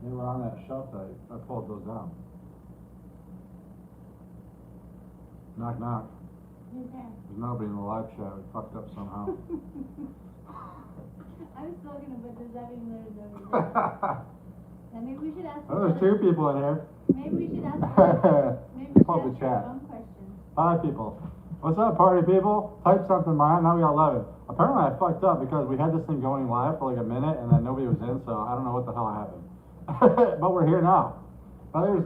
They were on that shelf that I pulled those down. Knock, knock. Who's there? There's nobody in the live chat. We fucked up somehow. I was still gonna put the 7 letters over there. Then maybe we should ask. Oh, there's 2 people in here. Maybe we should ask. Maybe we should Pull the ask chat. our own questions. 5 people. What's up, party people? Type something, man. Now we got 11. Apparently I fucked up because we had this thing going live for like a minute and then nobody was in, so I don't know what the hell happened. But we're here now. But there's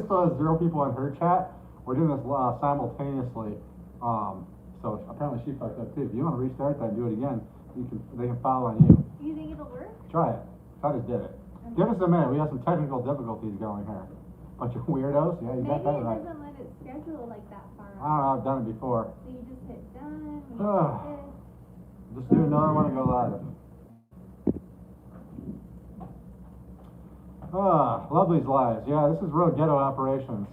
still has 0 people in her chat. We're doing this simultaneously. So apparently she fucked up too. If you want to restart that and do it again, they can follow on you. You think it'll work? Try it. I just did it. Give us a minute. We have some technical difficulties going here. Bunch of weirdos. Yeah, you got that right. Maybe it doesn't let it schedule like that far. I don't know. I've done it before. So you just hit done. You hit this. Just do another one and go live. Love these lives. Yeah, this is real ghetto operations.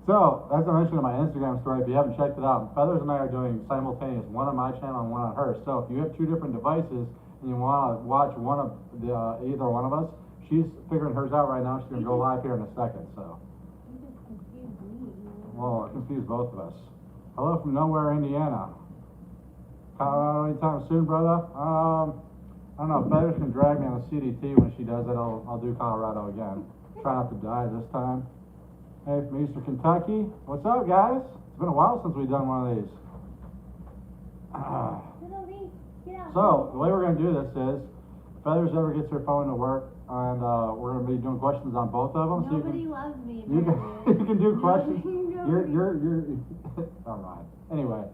So, as I mentioned in my Instagram story, if you haven't checked it out, Feathers and I are doing simultaneous, one on my channel and one on hers. So, if you have 2 different devices and you want to watch one of the either one of us, she's figuring hers out right now. She's going to go live here in a second. So, You just confused me. well, it confused both of us. Hello from nowhere, Indiana. Colorado anytime soon, brother? I don't know. Feathers can drag me on the CDT when she does it. I'll do Colorado again. Try not to die this time. Hey, from Eastern Kentucky. What's up, guys? It's been a while since we've done one of these. Little Lee, get out. So, the way we're going to do this is, Feathers ever gets her phone to work, and we're going to be doing questions on both of them. Nobody loves me. You can, you can do questions. Nobody. You're all right. Anyway,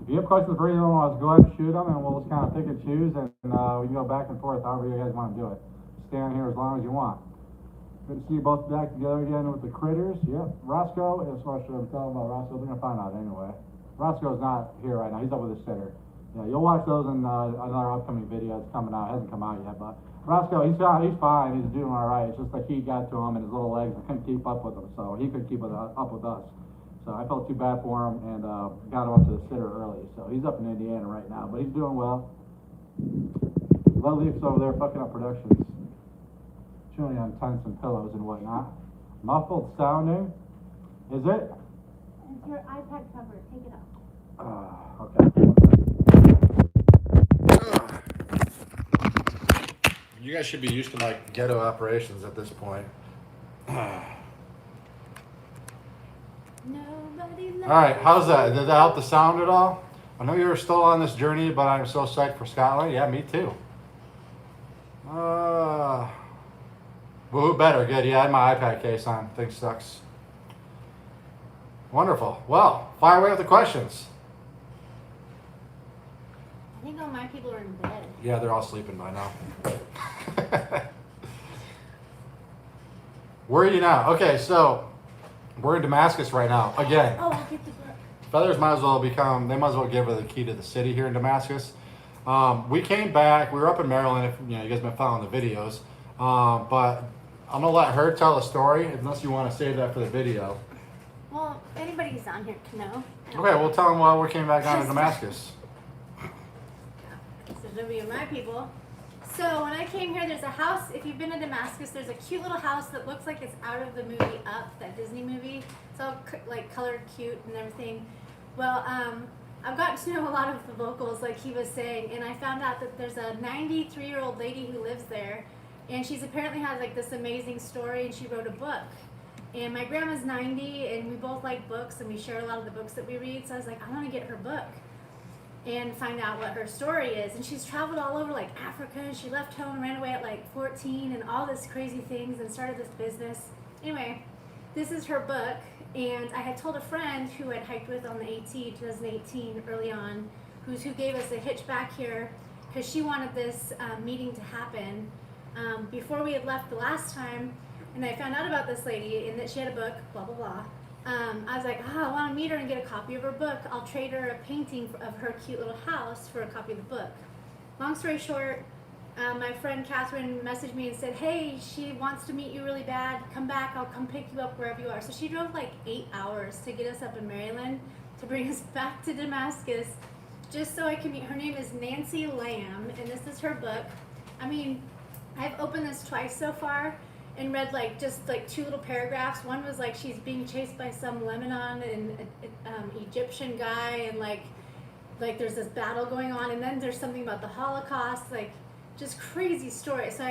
if you have questions for either one of us, go ahead and shoot them, and we'll just kind of pick and choose, and we can go back and forth however you guys want to do it. Stay on here as long as you want. Good to see you both back together again with the critters. Yep. Roscoe, that's what I'm telling about Roscoe. They're going to find out anyway. Roscoe's not here right now. He's up with his sitter. Yeah, you'll watch those in another upcoming video that's coming out. It hasn't come out yet, but Roscoe, he's fine. He's doing all right. It's just the heat got to him and his little legs. I couldn't keep up with him, so he couldn't keep up with us. So I felt too bad for him and got him up to the sitter early. So he's up in Indiana right now, but he's doing well. Love Leaf's over there fucking up productions. Chewing on tents and pillows and whatnot. Muffled sounding. Is it? It's your iPad cover. Take it off. Okay. You guys should be used to like ghetto operations at this point. Nobody loves. All right, how's that? Did that help the sound at all? I know you were still on this journey, but I'm so psyched for Scotland. Yeah, me too. Woo, better. Good. Yeah, I had my iPad case on. Thing sucks. Wonderful. Well, fire away with the questions. I think all my people are in bed. Yeah, they're all sleeping by now. Where are you now? Okay, so we're in Damascus right now. Again. Oh, I'll get the book. Feathers might as well give her the key to the city here in Damascus. We came back, we were up in Maryland, if you guys been following the videos. But I'm gonna let her tell the story unless you want to save that for the video. Well, anybody who's on here can know. Okay, we'll tell them why we came back down to Damascus. So there'll be my people. So when I came here, there's a house. If you've been to Damascus, there's a cute little house that looks like it's out of the movie Up, that Disney movie. It's all like colored, cute, and everything. Well, I've gotten to know a lot of the locals, like he was saying, and I found out that there's a 93-year-old lady who lives there, and she's apparently has like this amazing story, and she wrote a book. And my grandma's 90, and we both like books, and we share a lot of the books that we read. So I was like, I want to get her book and find out what her story is. And she's traveled all over like Africa, and she left home and ran away at like 14 and all this crazy things and started this business. Anyway, this is her book, and I had told a friend who I'd hiked with on the AT 2018 early on, who gave us a hitch back here because she wanted this meeting to happen before we had left the last time. And I found out about this lady and that she had a book, blah, blah, blah. I was like, I want to meet her and get a copy of her book. I'll trade her a painting of her cute little house for a copy of the book. Long story short, my friend Catherine messaged me and said, hey, she wants to meet you really bad. Come back. I'll come pick you up wherever you are. So she drove like 8 hours to get us up in Maryland to bring us back to Damascus just so I can meet. Her name is Nancy Lamb, and this is her book. I mean, I've opened this twice so far and read like just like 2 little paragraphs. One was like she's being chased by some Lebanon and Egyptian guy, and like there's this battle going on, and then there's something about the Holocaust, like just crazy story. So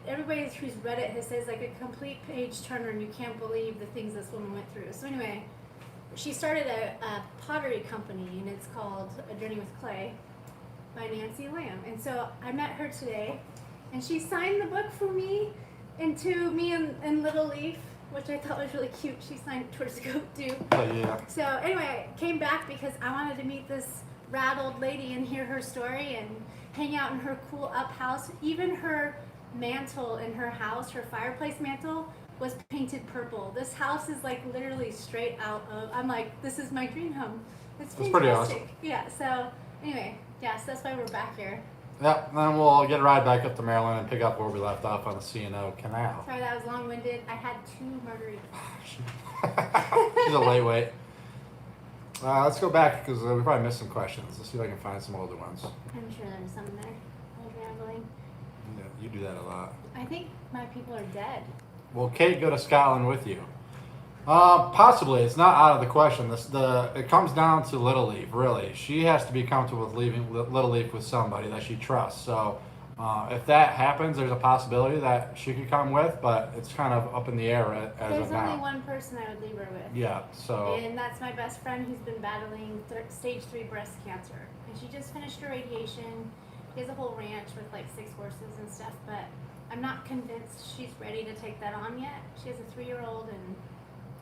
everybody who's read it has says like a complete page turner, and you can't believe the things this woman went through. So anyway, she started a pottery company, and it's called A Journey with Clay by Nancy Lamb. And so I met her today, and she signed the book for me and to me and Little Leaf, which I thought was really cute. She signed it towards the goat too. Oh yeah. So anyway, I came back because I wanted to meet this rad old lady and hear her story and hang out in her cool up house. Even her mantle in her house, her fireplace mantle, was painted purple. This house is like literally straight out of, I'm like, this is my dream home. It's fantastic. Pretty awesome. Yeah, so anyway, yes, that's why we're back here. Yep, then we'll get a ride back up to Maryland and pick up where we left off on the C&O Canal. Sorry, that was long-winded. I had 2 margaritas. She's a lightweight. Let's go back because we probably missed some questions. Let's see if I can find some older ones. I'm sure there's some there. I'm rambling. Yeah, you do that a lot. I think my people are dead. Will Kate go to Scotland with you? Possibly. It's not out of the question. It comes down to Little Leaf, really. She has to be comfortable with leaving Little Leaf with somebody that she trusts. So if that happens, there's a possibility that she could come with, but it's kind of up in the air as There's of now. only one person I would leave her with. Yeah, so. And that's my best friend who's been battling stage 3 breast cancer. And she just finished her radiation. She has a whole ranch with like 6 horses and stuff, but I'm not convinced she's ready to take that on yet. She has a 3-year-old and...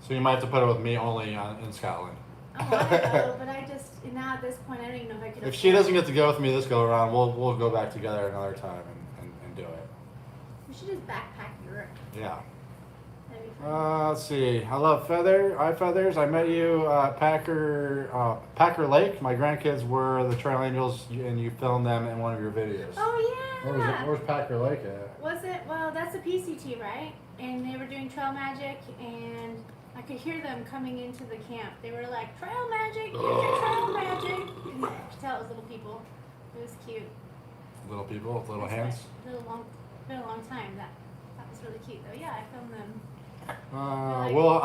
So you might have to put her with me only in Scotland. I want to go, but I just, now at this point, I don't even know if I could... If she doesn't get to go with me this go around, we'll go back together another time and do it. We should just backpack Europe. Yeah. That'd be fun. Let's see. I love feathers. I met you at Packer Lake. My grandkids were the trail angels, and you filmed them in one of your videos. Oh, yeah! Where's Packer Lake at? Was it? Well, that's a PCT, right? And they were doing trail magic, and I could hear them coming into the camp. They were like, trail magic, here's your trail magic. And you could tell it was little people. It was cute. Little people with little That's hands. right. Been a long time. That was really cute, though. Yeah, I filmed them. Will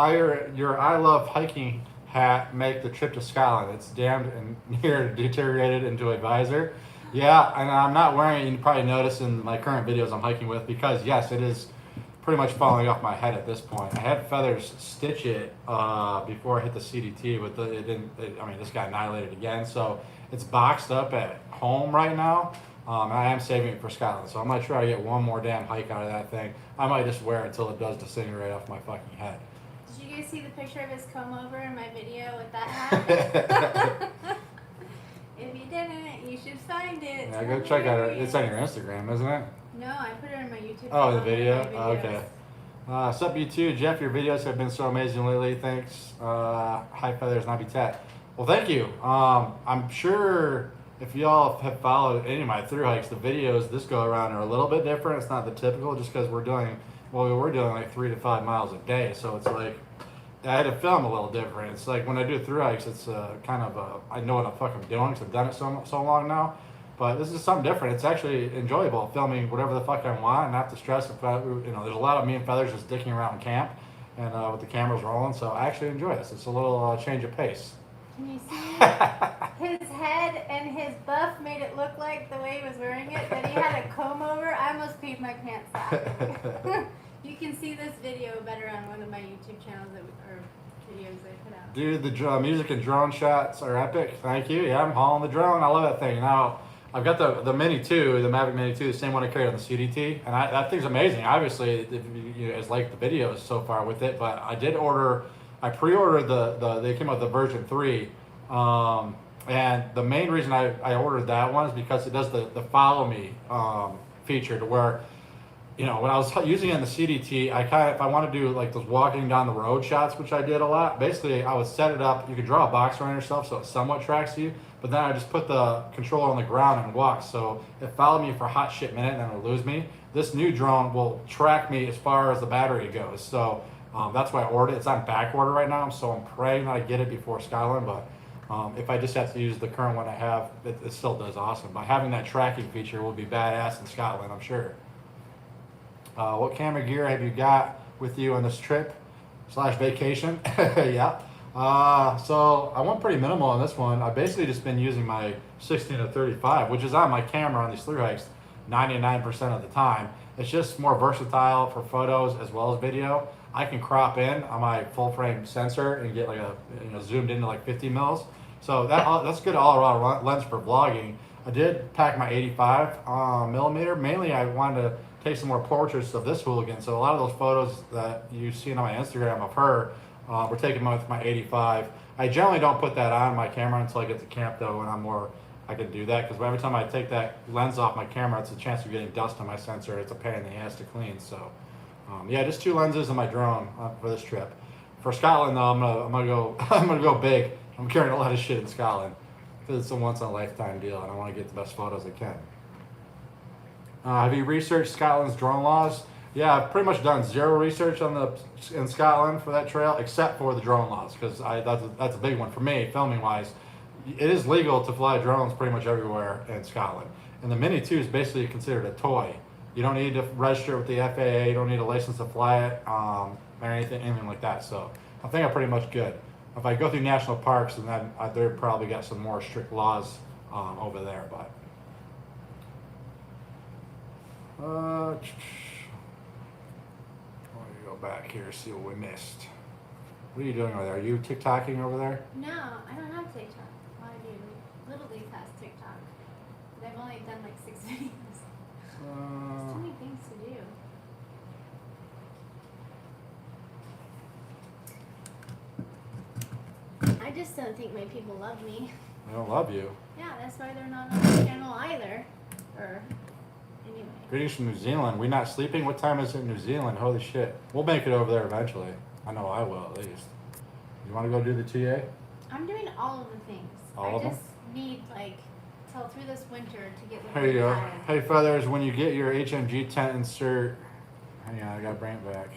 your I love hiking hat make the trip to Scotland? It's damned and near deteriorated into a visor. Yeah, and I'm not wearing it. You probably notice in my current videos I'm hiking with, because yes, it is pretty much falling off my head at this point. I had feathers stitch it before I hit the CDT, but this got annihilated again. So it's boxed up at home right now. I am saving it for Scotland, so I'm not sure I get one more damn hike out of that thing. I might just wear it until it does disintegrate off my fucking head. Did you guys see the picture of his comb over in my video with that hat? If you didn't, you should find it. Yeah, go check out it. It's on your Instagram, isn't it? No, I put it in my YouTube. Oh, the channel, video? my Oh, videos. okay. Sup, you too. Jeff, your videos have been so amazing lately. Thanks. Hi, Feathers, Nobby Tat. Well, thank you. I'm sure if y'all have followed any of my thru hikes, the videos this go around are a little bit different. It's not the typical, just because we're doing like 3 to 5 miles a day. So it's like, I had to film a little different. It's like when I do thru hikes, it's kind of I know what the fuck I'm doing because I've done it so long now. But this is something different. It's actually enjoyable filming whatever the fuck I want and not to stress if there's a lot of me and Feathers just dicking around camp and with the cameras rolling. So I actually enjoy this. It's a little change of pace. Can you see his head and his buff made it look like the way he was wearing it, that he had a comb over? I almost peed my pants off. You can see this video better on one of my YouTube channels or videos I put out. Dude, the music and drone shots are epic. Thank you. Yeah, I'm hauling the drone. I love that thing. Now, I've got the Mini 2, the Mavic Mini 2, the same one I carried on the CDT, and that thing's amazing. Obviously, if you guys like the videos so far with it, but I pre-ordered they came out with the version 3, and the main reason I ordered that one is because it does the follow me feature, to where, when I was using it in the CDT, if I want to do like those walking down the road shots, which I did a lot, basically I would set it up, you could draw a box around yourself so it somewhat tracks you, but then I just put the controller on the ground and walk, so it followed me for a hot shit minute and then it would lose me. This new drone will track me as far as the battery goes, so that's why I ordered it. It's on back order right now, so I'm praying that I get it before Scotland, but if I just have to use the current one I have, it still does awesome. But having that tracking feature will be badass in Scotland, I'm sure. What camera gear have you got with you on this trip / vacation? Yeah. So I went pretty minimal on this one. I've basically just been using my 16 to 35, which is on my camera on these through hikes 99% of the time. It's just more versatile for photos as well as video. I can crop in on my full frame sensor and get like a zoomed into like 50 mils. So that's good all around lens for vlogging. I did pack my 85 millimeter. Mainly I wanted to take some more portraits of this hooligan. So a lot of those photos that you've seen on my Instagram of her were taken with my 85. I generally don't put that on my camera until I get to camp though, when I can do that, because every time I take that lens off my camera, it's a chance of getting dust on my sensor. It's a pain in the ass to clean. So yeah, just 2 lenses and my drone for this trip. For Scotland though, I'm gonna go I'm gonna go big. I'm carrying a lot of shit in Scotland because it's a once in a lifetime deal, and I want to get the best photos I can. Have you researched Scotland's drone laws? Yeah, I've pretty much done 0 research in Scotland for that trail, except for the drone laws, because that's a big one for me, filming wise. It is legal to fly drones pretty much everywhere in Scotland, and the Mini 2 is basically considered a toy. You don't need to register with the FAA. You don't need a license to fly it or anything like that. So I think I'm pretty much good. If I go through national parks, then they're probably got some more strict laws over there. But let me go back here, see what we missed. What are you doing over there? Are you TikToking over there? No, I don't have TikTok. Well, I do. Little League has TikTok. But I've only done like 6 videos. There's too many things to do. I just don't think my people love me. They don't love you. Yeah, that's why they're not on the channel either. Or anyway. Greetings from New Zealand. We not sleeping? What time is it in New Zealand? Holy shit. We'll make it over there eventually. I know I will, at least. You want to go do the TA? I'm doing all of the things. All of them? I just need like till through this winter to get. Here you go. Hey Feathers, when you get your HMG tent insert, hang on, I gotta bring it back.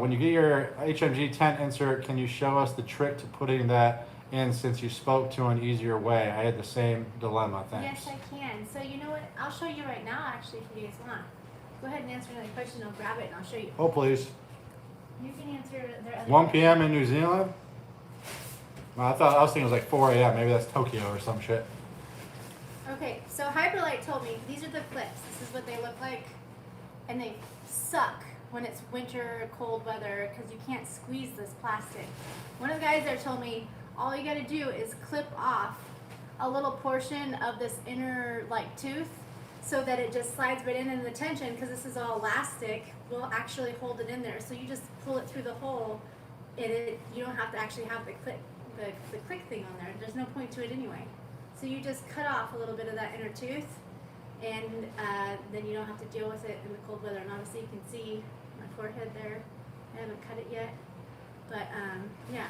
When you get your HMG tent insert, can you show us the trick to putting that in, since you spoke to an easier way? I had the same dilemma, thanks. Yes, I can. So you know what? I'll show you right now actually if you guys want. Go ahead and answer another question. I'll grab it and I'll show you. Oh, please. You can answer their other 1 p.m. in New Zealand? Well, I was thinking it was like 4 a.m. Maybe that's Tokyo or some shit. Okay, so Hyperlight told me these are the clips. This is what they look like, and they suck when it's winter, cold weather, because you can't squeeze this plastic. One of the guys there told me all you got to do is clip off a little portion of this inner like tooth, so that it just slides right in, and the tension, because this is all elastic, will actually hold it in there. So you just pull it through the hole, and you don't have to actually have the click thing on there. There's no point to it anyway. So you just cut off a little bit of that inner tooth, and then you don't have to deal with it in the cold weather. And obviously you can see my forehead there. I haven't cut it yet, but yeah.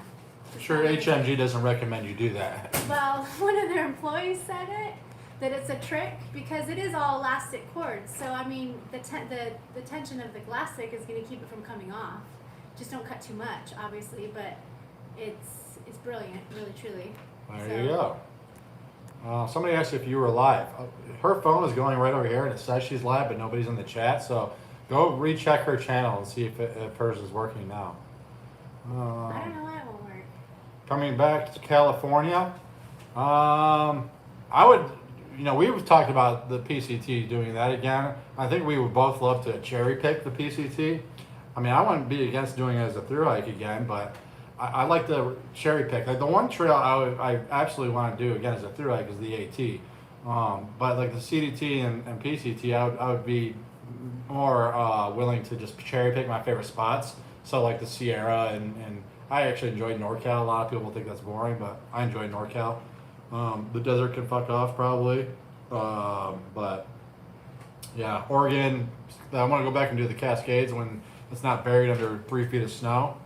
Sure, HMG doesn't recommend you do that. Well, one of their employees said it, that it's a trick, because it is all elastic cords. So I mean, the tension of the glass stick is going to keep it from coming off. Just don't cut too much, obviously, but it's brilliant, really, truly. There you go. Somebody asked if you were live. Her phone is going right over here, and it says she's live, but nobody's in the chat. So go recheck her channel and see if hers is working now. I don't know why it won't work. Coming back to California, I would, we've talked about the PCT doing that again. I think we would both love to cherry pick the PCT. I mean, I wouldn't be against doing it as a thru hike again, but I like to cherry pick. Like the one trail I absolutely want to do again as a thru hike is the AT. But like the CDT and PCT, I would be more willing to just cherry pick my favorite spots. So like the Sierra, and I actually enjoyed NorCal. A lot of people think that's boring, but I enjoyed NorCal. The desert can fuck off probably. But yeah, Oregon, I want to go back and do the Cascades when it's not buried under 3 feet of snow.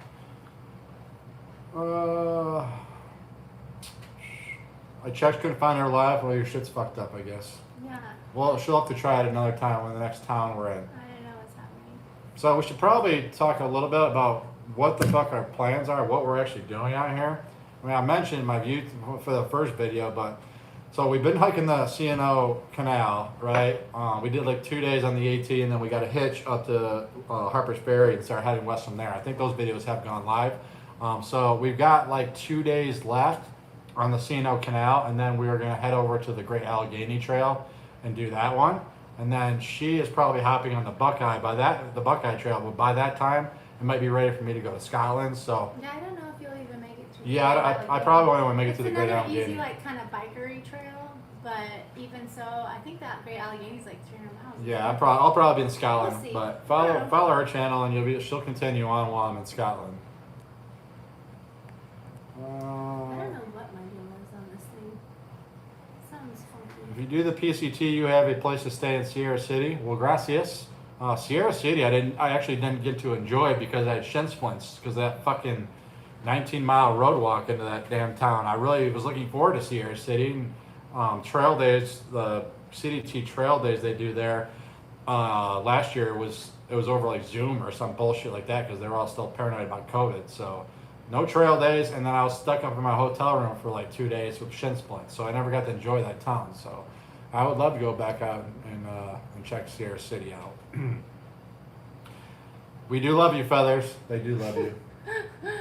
I checked, couldn't find her live. Well, your shit's fucked up, I guess. Yeah. Well, she'll have to try it another time when the next town we're in. I don't know what's happening. So we should probably talk a little bit about what the fuck our plans are, what we're actually doing out here. I mean, I mentioned my view for the first video, but So we've been hiking the CNO Canal, right? We did like 2 days on the AT, and then we got a hitch up to Harper's Ferry and started heading west from there. I think those videos have gone live. So we've got like 2 days left on the CNO Canal, and then we are going to head over to the Great Allegheny Trail and do that one. And then she is probably hopping on the Buckeye the Buckeye Trail, but by that time it might be ready for me to go to Scotland. So Yeah, I don't know if you'll even make it to. yeah, I probably won't even make it to the Great It's another Allegheny. easy, like, kind of bikery trail, but even so, I think that Great Allegheny is like 300 miles. Yeah, I'll probably be in Scotland, We'll see. but Yeah. follow her channel and she'll continue on while I'm in Scotland. I don't know what my deal is on this thing. Sounds funky. If you do the PCT, you have a place to stay in Sierra City. Well, gracias. Sierra City, I actually didn't get to enjoy because I had shin splints because of that fucking 19-mile road walk into that damn town. I really was looking forward to Sierra City. Trail days, the CDT trail days they do there. Last year it was over like Zoom or some bullshit like that because they were all still paranoid about COVID. So no trail days, and then I was stuck up in my hotel room for like 2 days with shin splints. So I never got to enjoy that town. So I would love to go back out and check Sierra City out. We do love you, Feathers. They do love you.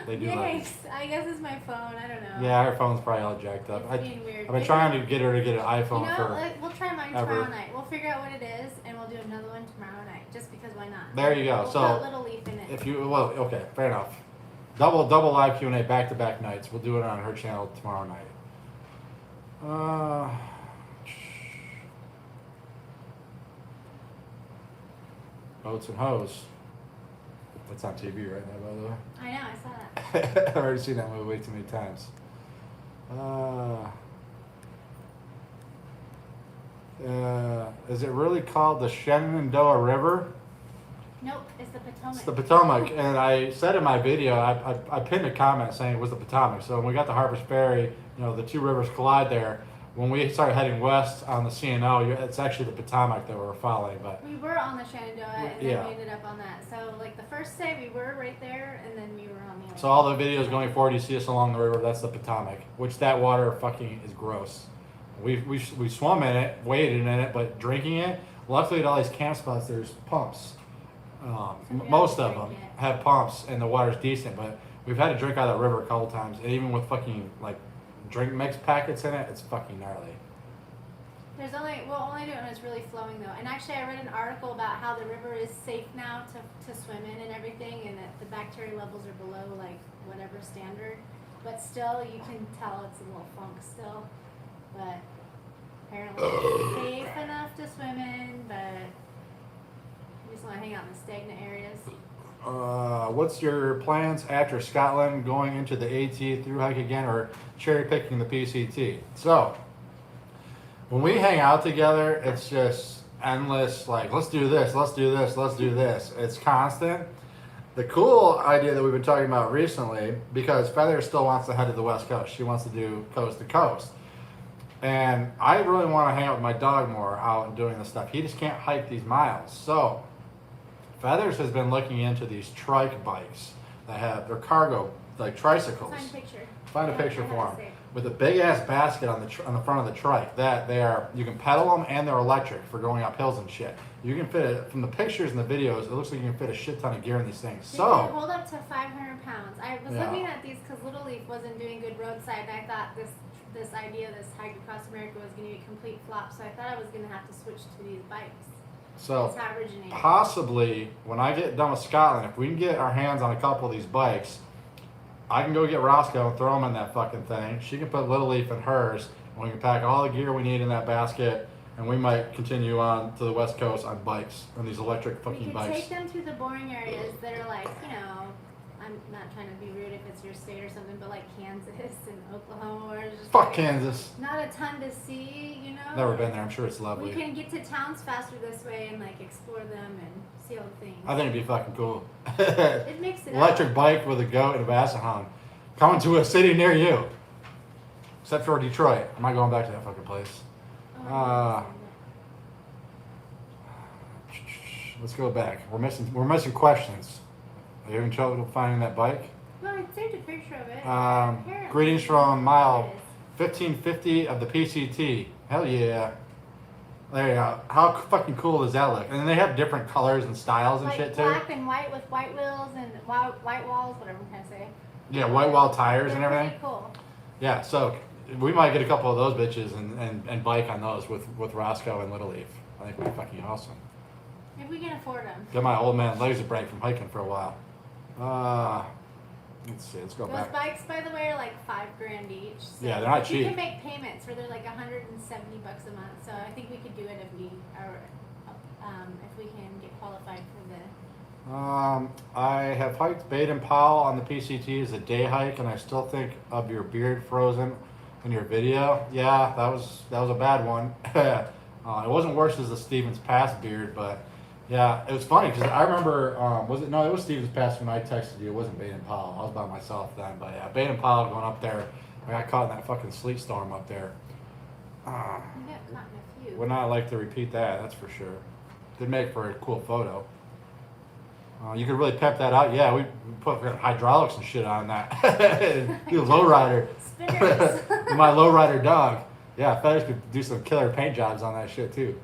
They do love you. Yikes. I guess it's my phone. I don't know. Yeah, her phone's probably all jacked up. It's being weird. I've been trying to get her to get an iPhone You know, for we'll try mine ever. tomorrow night. We'll figure out what it is, and we'll do another one tomorrow night, just because why not? There you go. We'll So put Little Leaf in it. if you okay, fair enough. Double live Q&A back-to-back nights. We'll do it on her channel tomorrow night. Boats and Hoes. That's on TV right now, by the way. I know, I saw that. I've already seen that movie way too many times. Is it really called the Shenandoah River? Nope, it's the Potomac. It's the Potomac, and I said in my video, I pinned a comment saying it was the Potomac. So when we got to Harper's Ferry, the two rivers collide there. When we started heading west on the CNO, it's actually the Potomac that we were following. But We were on the Shenandoah, and Yeah. then we ended up on that. So, like, the first day we were right there, and then we were on the other. so all the videos going forward, you see us along the river. That's the Potomac, which that water fucking is gross. We swum in it, waded in it, but drinking it. Luckily, at all these camp spots, there's pumps. Most of them have pumps, and the water's decent. But we've had to drink out of that river a couple times, and even with fucking like drink mix packets in it, it's fucking gnarly. We'll only do it when it's really flowing, though. And actually, I read an article about how the river is safe now to swim in and everything, and that the bacteria levels are below, like, whatever standard. But still, you can tell it's a little funk still. But apparently it's safe enough to swim in, but you just want to hang out in the stagnant areas. What's your plans after Scotland, going into the AT through hike again, or cherry picking the PCT? So when we hang out together, it's just endless, like, let's do this, let's do this, let's do this. It's constant. The cool idea that we've been talking about recently, because Feather still wants to head to the West Coast. She wants to do coast to coast. And I really want to hang out with my dog more out and doing this stuff. He just can't hike these miles. So Feathers has been looking into these trike bikes that have, they're cargo, like tricycles. Find a picture. Find a Yeah, picture I for have them. it saved. With a big ass basket on the front of the trike. That they are, you can pedal them and they're electric for going up hills and shit. You can fit it, from the pictures and the videos, it looks like you can fit a shit ton of gear in these things. They So can hold up to 500 pounds. I was Yeah. looking at these because Little Leaf wasn't doing good roadside, and I thought this idea, this hike across America, was going to be a complete flop. So I thought I was going to have to switch to these bikes. So That's how it originated. possibly when I get done with Scotland, if we can get our hands on a couple of these bikes, I can go get Roscoe and throw them in that fucking thing. She can put Little Leaf in hers, and we can pack all the gear we need in that basket, and we might continue on to the West Coast on bikes, on these electric We fucking could bikes. take them through the boring areas that are like, I'm not trying to be rude if it's your state or something, but like Kansas and Oklahoma, where it's just Fuck like Kansas. not a ton to see, Never been there. I'm sure it's We lovely. can get to towns faster this way and like explore them and see all the things. I think it'd be fucking cool. It makes it Electric up. bike with a goat and a basset hound. Coming to a city near you. Except for Detroit. I'm not going back to that fucking place. Oh, I Let's go back. We're missing questions. Are you having trouble finding that bike? no, I saved a picture of it. Here, Greetings from mile there it 1550 of the PCT. Hell yeah. There you go. How fucking cool does that look? And then they have different colors and styles and like shit too. black and white with white wheels and white walls, whatever I'm trying to say. Yeah, white wall tires and They're everything. pretty cool. Yeah, so we might get a couple of those bitches and bike on those with Roscoe and Little Leaf. I think would be fucking awesome. If we can afford them. Get my old man legs a break from hiking for a while. Let's see, let's go Those back. bikes, by the way, are like $5,000 each. So Yeah, they're not you cheap. can make payments where they're like $170 a month. So I think we could do it if we are, if we can get qualified for the. I have hiked Baden Powell on the PCT as a day hike, and I still think of your beard frozen in your video. Yeah, that was a bad one. It wasn't worse as the Stevens Pass beard, but yeah, it was funny because I remember, it was Stevens Pass when I texted you. It wasn't Baden Powell. I was by myself then, but yeah, Baden Powell going up there. I got caught in that fucking sleet storm up there. You got caught in a few. Would not like to repeat that, that's for sure. Did make for a cool photo. You could really pep that out. Yeah, we put hydraulics and shit on that. Do a lowrider. Spinners. My lowrider dog. Yeah, FedEx could do some killer paint jobs on that shit too.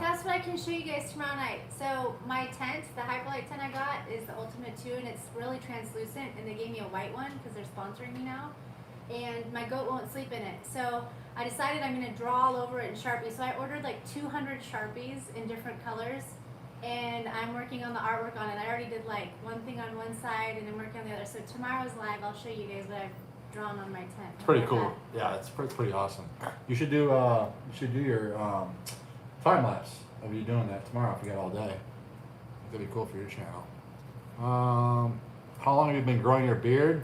That's what I can show you guys tomorrow night. So my tent, the Hyperlight tent I got, is the Ultimate 2, and it's really translucent, and they gave me a white one because they're sponsoring me now. And my goat won't sleep in it. So I decided I'm going to draw all over it in Sharpie. So I ordered like 200 Sharpies in different colors, and I'm working on the artwork on it. I already did like one thing on one side, and I'm working on the other. So tomorrow's live, I'll show you guys what I've drawn on my tent. It's pretty cool. Yeah, it's pretty awesome. You should do your time lapse of you doing that tomorrow if you got all day. That'd be cool for your channel. How long have you been growing your beard?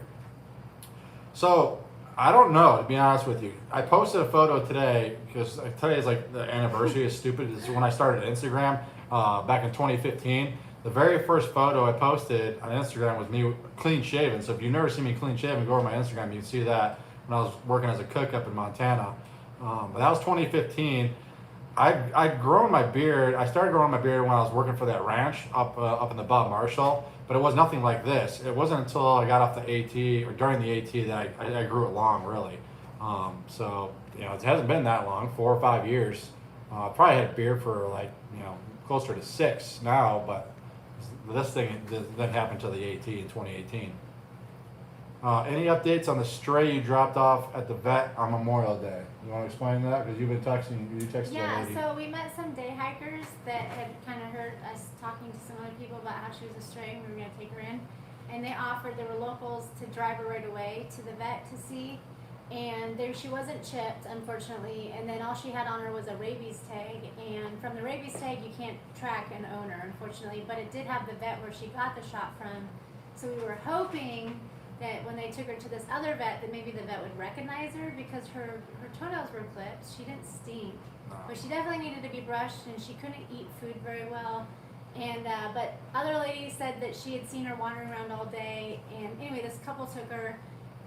So I don't know, to be honest with you. I posted a photo today because today is like the anniversary is stupid. This is when I started Instagram back in 2015. The very first photo I posted on Instagram was me clean shaven. So if you've never seen me clean shaven, go over my Instagram. You can see that when I was working as a cook up in Montana. But that was 2015. I'd grown my beard. I started growing my beard when I was working for that ranch up in the Bob Marshall, but it was nothing like this. It wasn't until I got off the AT or during the AT that I grew it long, really. So you know, it hasn't been that long, 4 or 5 years. Probably had a beard for like closer to 6 now, but this thing didn't happen until the AT in 2018. Any updates on the stray you dropped off at the vet on Memorial Day? You want to explain that? Because you've been texting that Yeah, lady. so we met some day hikers that had kind of heard us talking to some other people about how she was a stray and we were going to take her in. And they offered, there were locals to drive her right away to the vet to see. And she wasn't chipped, unfortunately, and then all she had on her was a rabies tag. And from the rabies tag, you can't track an owner, unfortunately, but it did have the vet where she got the shot from. So we were hoping that when they took her to this other vet, that maybe the vet would recognize her because her toenails were clipped. She didn't stink, but she definitely needed to be brushed, and she couldn't eat food very well. And but other ladies said that she had seen her wandering around all day. And anyway, this couple took her,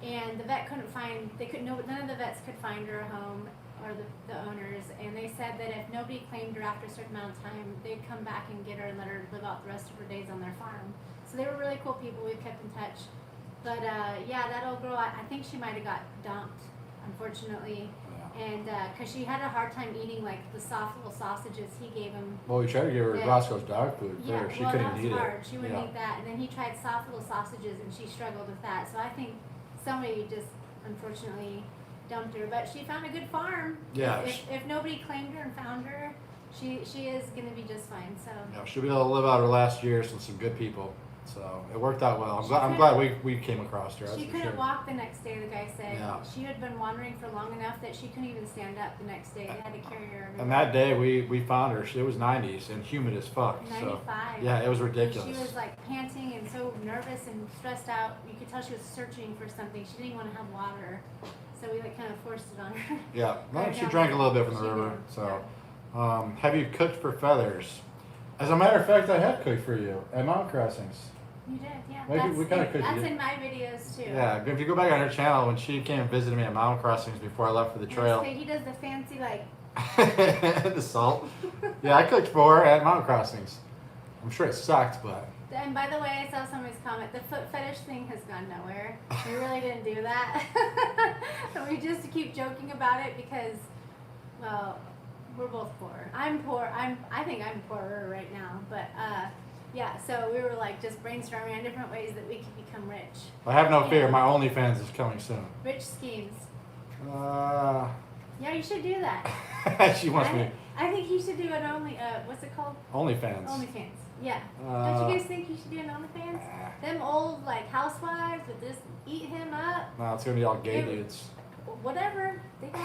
and the vet couldn't find. None of the vets could find her a home, or the owners. And they said that if nobody claimed her after a certain amount of time, they'd come back and get her and let her live out the rest of her days on their farm. So they were really cool people. We've kept in touch. But yeah, that old girl, I think she might have got dumped, unfortunately. Yeah. And because she had a hard time eating like the soft little sausages he gave him. Well, we tried to give her Roscoe's dog food first. Yeah, She well, couldn't that was eat hard. it. She wouldn't eat that. And then he tried soft little sausages, and she struggled with that. So I think somebody just unfortunately dumped her. But she found a good farm. Yeah. If nobody claimed her and found her, she is going to be just fine. So. Yeah, she'll be able to live out her last years with some good people. So it worked out well. I'm glad we came across her. She couldn't walk the next day, the guy said. Yeah. She had been wandering for long enough that she couldn't even stand up the next day. They had to carry her. And that day we found her. It was 90s and humid as fuck. 95. So, yeah, it was ridiculous. And she was like panting and so nervous and stressed out. You could tell she was searching for something. She didn't want to have water. So we like kind of forced it on her. Yeah, well, she drank a little bit from the river. Did. So, have you cooked for feathers? As a matter of fact, I have cooked for you at Mountain Crossings. You did, yeah. That's in my videos too. Yeah, if you go back on her channel, when she came and visited me at Mountain Crossings before I left for the trail. He does the fancy like. The salt. Yeah, I cooked for her at Mountain Crossings. I'm sure it sucked, but. And by the way, I saw somebody's comment, the foot fetish thing has gone nowhere. We really didn't do that. And we just keep joking about it because, well, we're both poor. I'm poor. I think I'm poorer right now. But, yeah, so we were like just brainstorming on different ways that we could become rich. I have no fear. My OnlyFans is coming soon. Rich schemes. Yeah, you should do that. She wants me. I think you should do an what's it called? OnlyFans. OnlyFans. Yeah. Don't you guys think you should do an OnlyFans? Them old like housewives would just eat him up. No, it's gonna be all gay dudes. Whatever. They can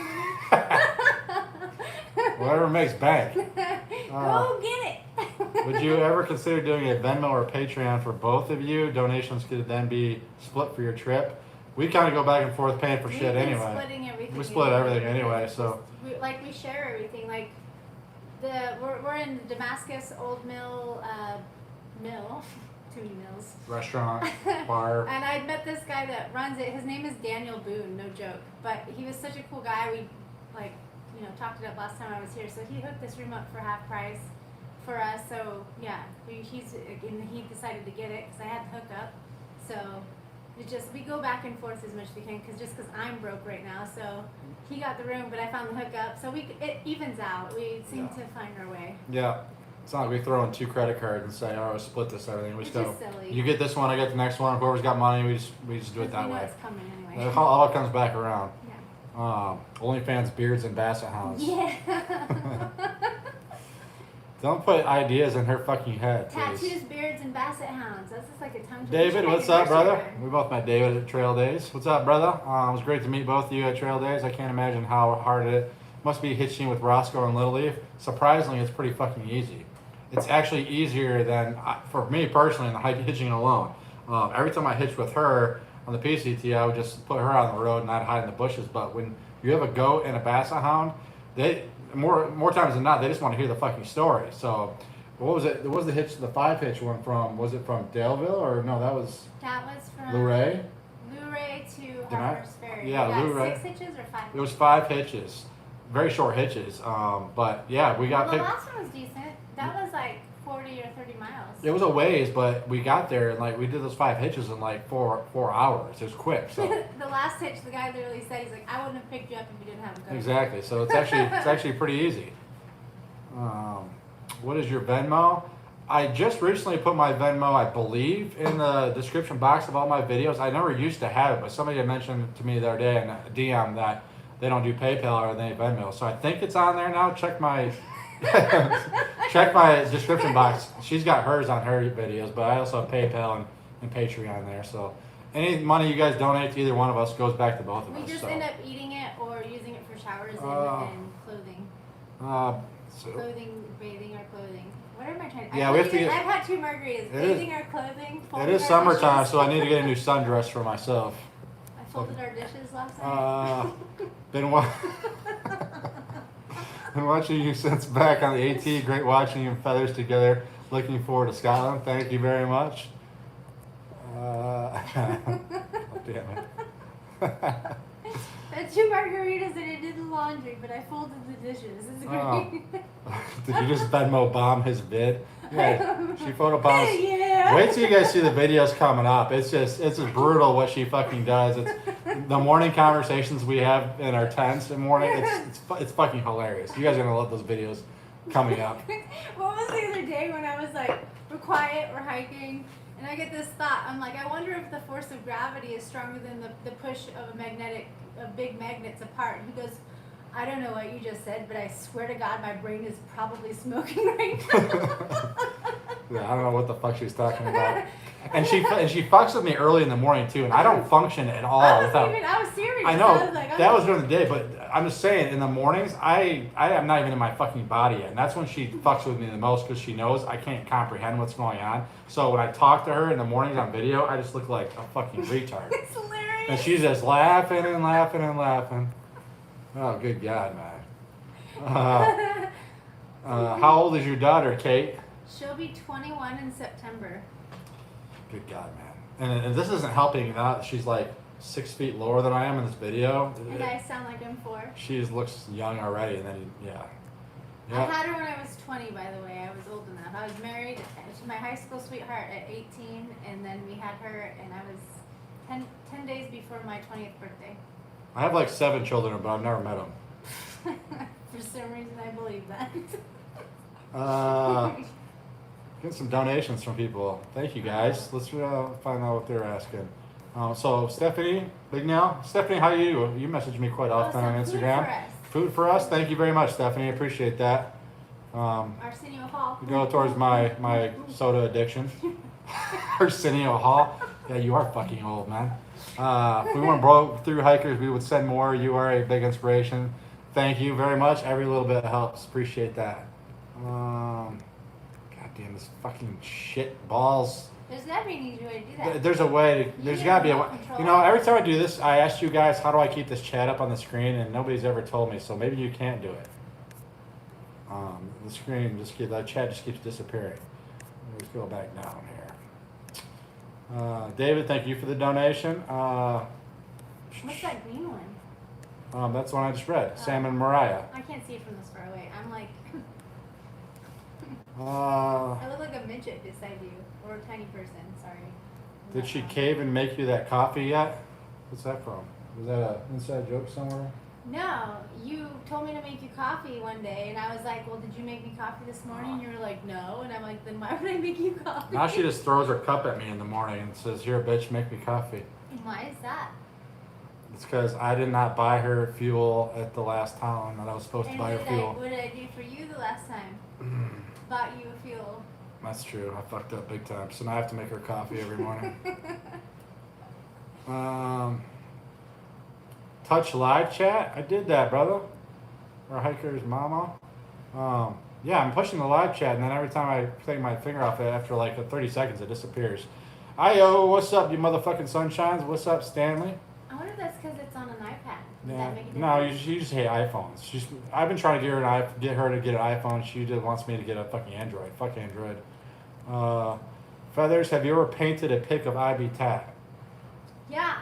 Whatever makes bank. Go get it. Would you ever consider doing a Venmo or Patreon for both of you? Donations could then be split for your trip. We kind of go back and forth paying for shit anyway. Splitting everything. We split everything anyway, so. We share everything. Like we're in Damascus Old Mill, too many mills. Restaurant, bar. And I met this guy that runs it. His name is Daniel Boone, no joke. But he was such a cool guy. We talked it up last time I was here. So he hooked this room up for half price for us. So yeah, he decided to get it because I had the hookup. So we go back and forth as much as we can because I'm broke right now. So he got the room, but I found the hookup. So it evens out. We seem to find our way. Yeah. It's not like we throw in 2 credit cards and say, "Oh, split this everything." We just go. Silly. You get this one, I get the next one. Whoever's got money, we just do it that way. It's coming anyway. It all comes back around. Yeah. OnlyFans, beards, and basset hounds. Yeah. Don't put ideas in her fucking head, please. Tattoos, beards, and basset hounds. That's just like a tongue twister. David, what's up, brother? We both met David at Trail Days. What's up, brother? It was great to meet both of you at Trail Days. I can't imagine how hard it must be hitching with Roscoe and Little Leaf. Surprisingly, it's pretty fucking easy. It's actually easier than, for me personally, than hitching alone. Every time I hitched with her on the PCT, I would just put her out on the road and I'd hide in the bushes. But when you have a goat and a basset hound, more times than not, they just want to hear the fucking story. So, what was it? What was the 5-hitch one from? Was it from Daleville or no? That was from Luray. Luray to Harper's Ferry. Yeah, Luray. 6 hitches or 5 hitches? It was 5 hitches, very short hitches. But yeah, we got the picked. last one was decent. That was like 40 or 30 miles. It was a ways, but we got there and we did those 5 hitches in like 4 hours. It was quick. So the last hitch, the guy literally said, he's like, I wouldn't have picked you up if you didn't have a goat. Exactly. So it's actually pretty easy. What is your Venmo? I just recently put my Venmo, I believe, in the description box of all my videos. I never used to have it, but somebody had mentioned to me the other day in a DM that they don't do PayPal or they Venmo. So I think it's on there now. Check my description box. She's got hers on her videos, but I also have PayPal and Patreon there. So any money you guys donate to either one of us goes back to both of us. We just end up eating it or using it for showers and clothing. Clothing, bathing, or clothing. What am I trying to? Yeah, we have to get. I've had 2 margaritas. Bathing our clothing. It is summertime, so I need to get a new sundress for myself. I folded our dishes last night. Been watching you since back on the AT. Great watching you in feathers together. Looking forward to Scotland. Thank you very much. Oh, damn it. I had 2 margaritas and I did the laundry, but I folded the dishes. It's great. Did you just Venmo bomb his vid? Yeah, she photobombs. Yeah. Wait till you guys see the videos coming up. It's just brutal what she fucking does. It's the morning conversations we have in our tents in the morning. It's fucking hilarious. You guys are gonna love those videos coming up. What was the other day when I was like, we're quiet, we're hiking, and I get this thought. I'm like, I wonder if the force of gravity is stronger than the push of big magnets apart. He goes, I don't know what you just said, but I swear to God, my brain is probably smoking right now. Yeah, I don't know what the fuck she was talking about. And she fucks with me early in the morning too, and I don't function at all I without. was serious. I know I was like, that was during the day, but I'm just saying in the mornings I am not even in my fucking body yet, and that's when she fucks with me the most because she knows I can't comprehend what's going on. So when I talk to her in the mornings on video, I just look like a fucking retard. It's hilarious. And she's just laughing and laughing and laughing. Oh, good God, man. How old is your daughter, Kate? She'll be 21 in September. Good God, man. And this isn't helping that she's like 6 feet lower than I am in this video. And I sound like I'm 4. She just looks young already, and then, yeah. I had her when I was 20, by the way. I was old enough. I was married to my high school sweetheart at 18, and then we had her, and I was 10 days before my 20th birthday. I have like 7 children, but I've never met them. For some reason, I believe that. Get some donations from people. Thank you, guys. Let's find out what they're asking. So Stephanie, Big Now, Stephanie, how are you? You message me quite often on Instagram. Food for us. Thank you very much, Stephanie. I appreciate that. Arsenio Hall. You go towards my soda addiction. Arsenio Hall. Yeah, you are fucking old, man. If we weren't broke through hikers, we would send more. You are a big inspiration. Thank you very much. Every little bit helps. Appreciate that. God damn this fucking shit balls. There's never an easy way to do that. There's a way. There's got to be a way. You know, every time I do this, I ask you guys, how do I keep this chat up on the screen? And nobody's ever told me, so maybe you can't do it. The screen that chat just keeps disappearing. Let's go back down here. David, thank you for the donation. What's that green one? That's the one I just read. Sam and Mariah. I can't see it from this far away. I'm like, Uh, I look like a midget beside you, or a tiny person. Sorry. Did she cave and make you that coffee yet? What's that from? Was that an inside joke somewhere? No, you told me to make you coffee one day, and I was like, well, did you make me coffee this morning? And you were like, no. And I'm like, then why would I make you coffee? Now she just throws her cup at me in the morning and says, here, bitch, make me coffee. And why is that? It's because I did not buy her fuel at the last time that I was supposed to buy her fuel. What did I do for you the last time? Bought you a fuel. That's true. I fucked up big time. So now I have to make her coffee every morning. Touch live chat. I did that, brother. Our hiker's mama. Yeah, I'm pushing the live chat, and then every time I take my finger off it, after like 30 seconds, it disappears. Ayo, what's up, you motherfucking sunshines? What's up, Stanley? I wonder if that's because it's on an iPad. Does Yeah. that make a difference? No, you just hate iPhones. I've been trying to get her to get an iPhone. She just wants me to get a fucking Android. Fuck Android. Feathers, have you ever painted a pic of Ivy Tat? Yeah,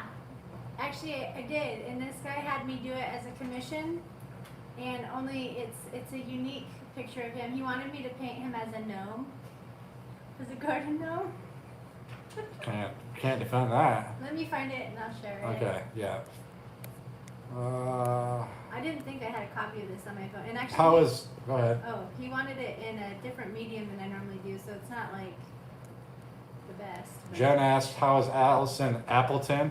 actually I did, and this guy had me do it as a commission, and only it's a unique picture of him. He wanted me to paint him as a gnome, as a garden gnome. Can't defend that. Let me find it and I'll share it. Okay, yeah. I didn't think I had a copy of this on my phone, and actually. Go ahead. Oh, he wanted it in a different medium than I normally do, so it's not like the best. But. Jen asked, how is Allison Appleton?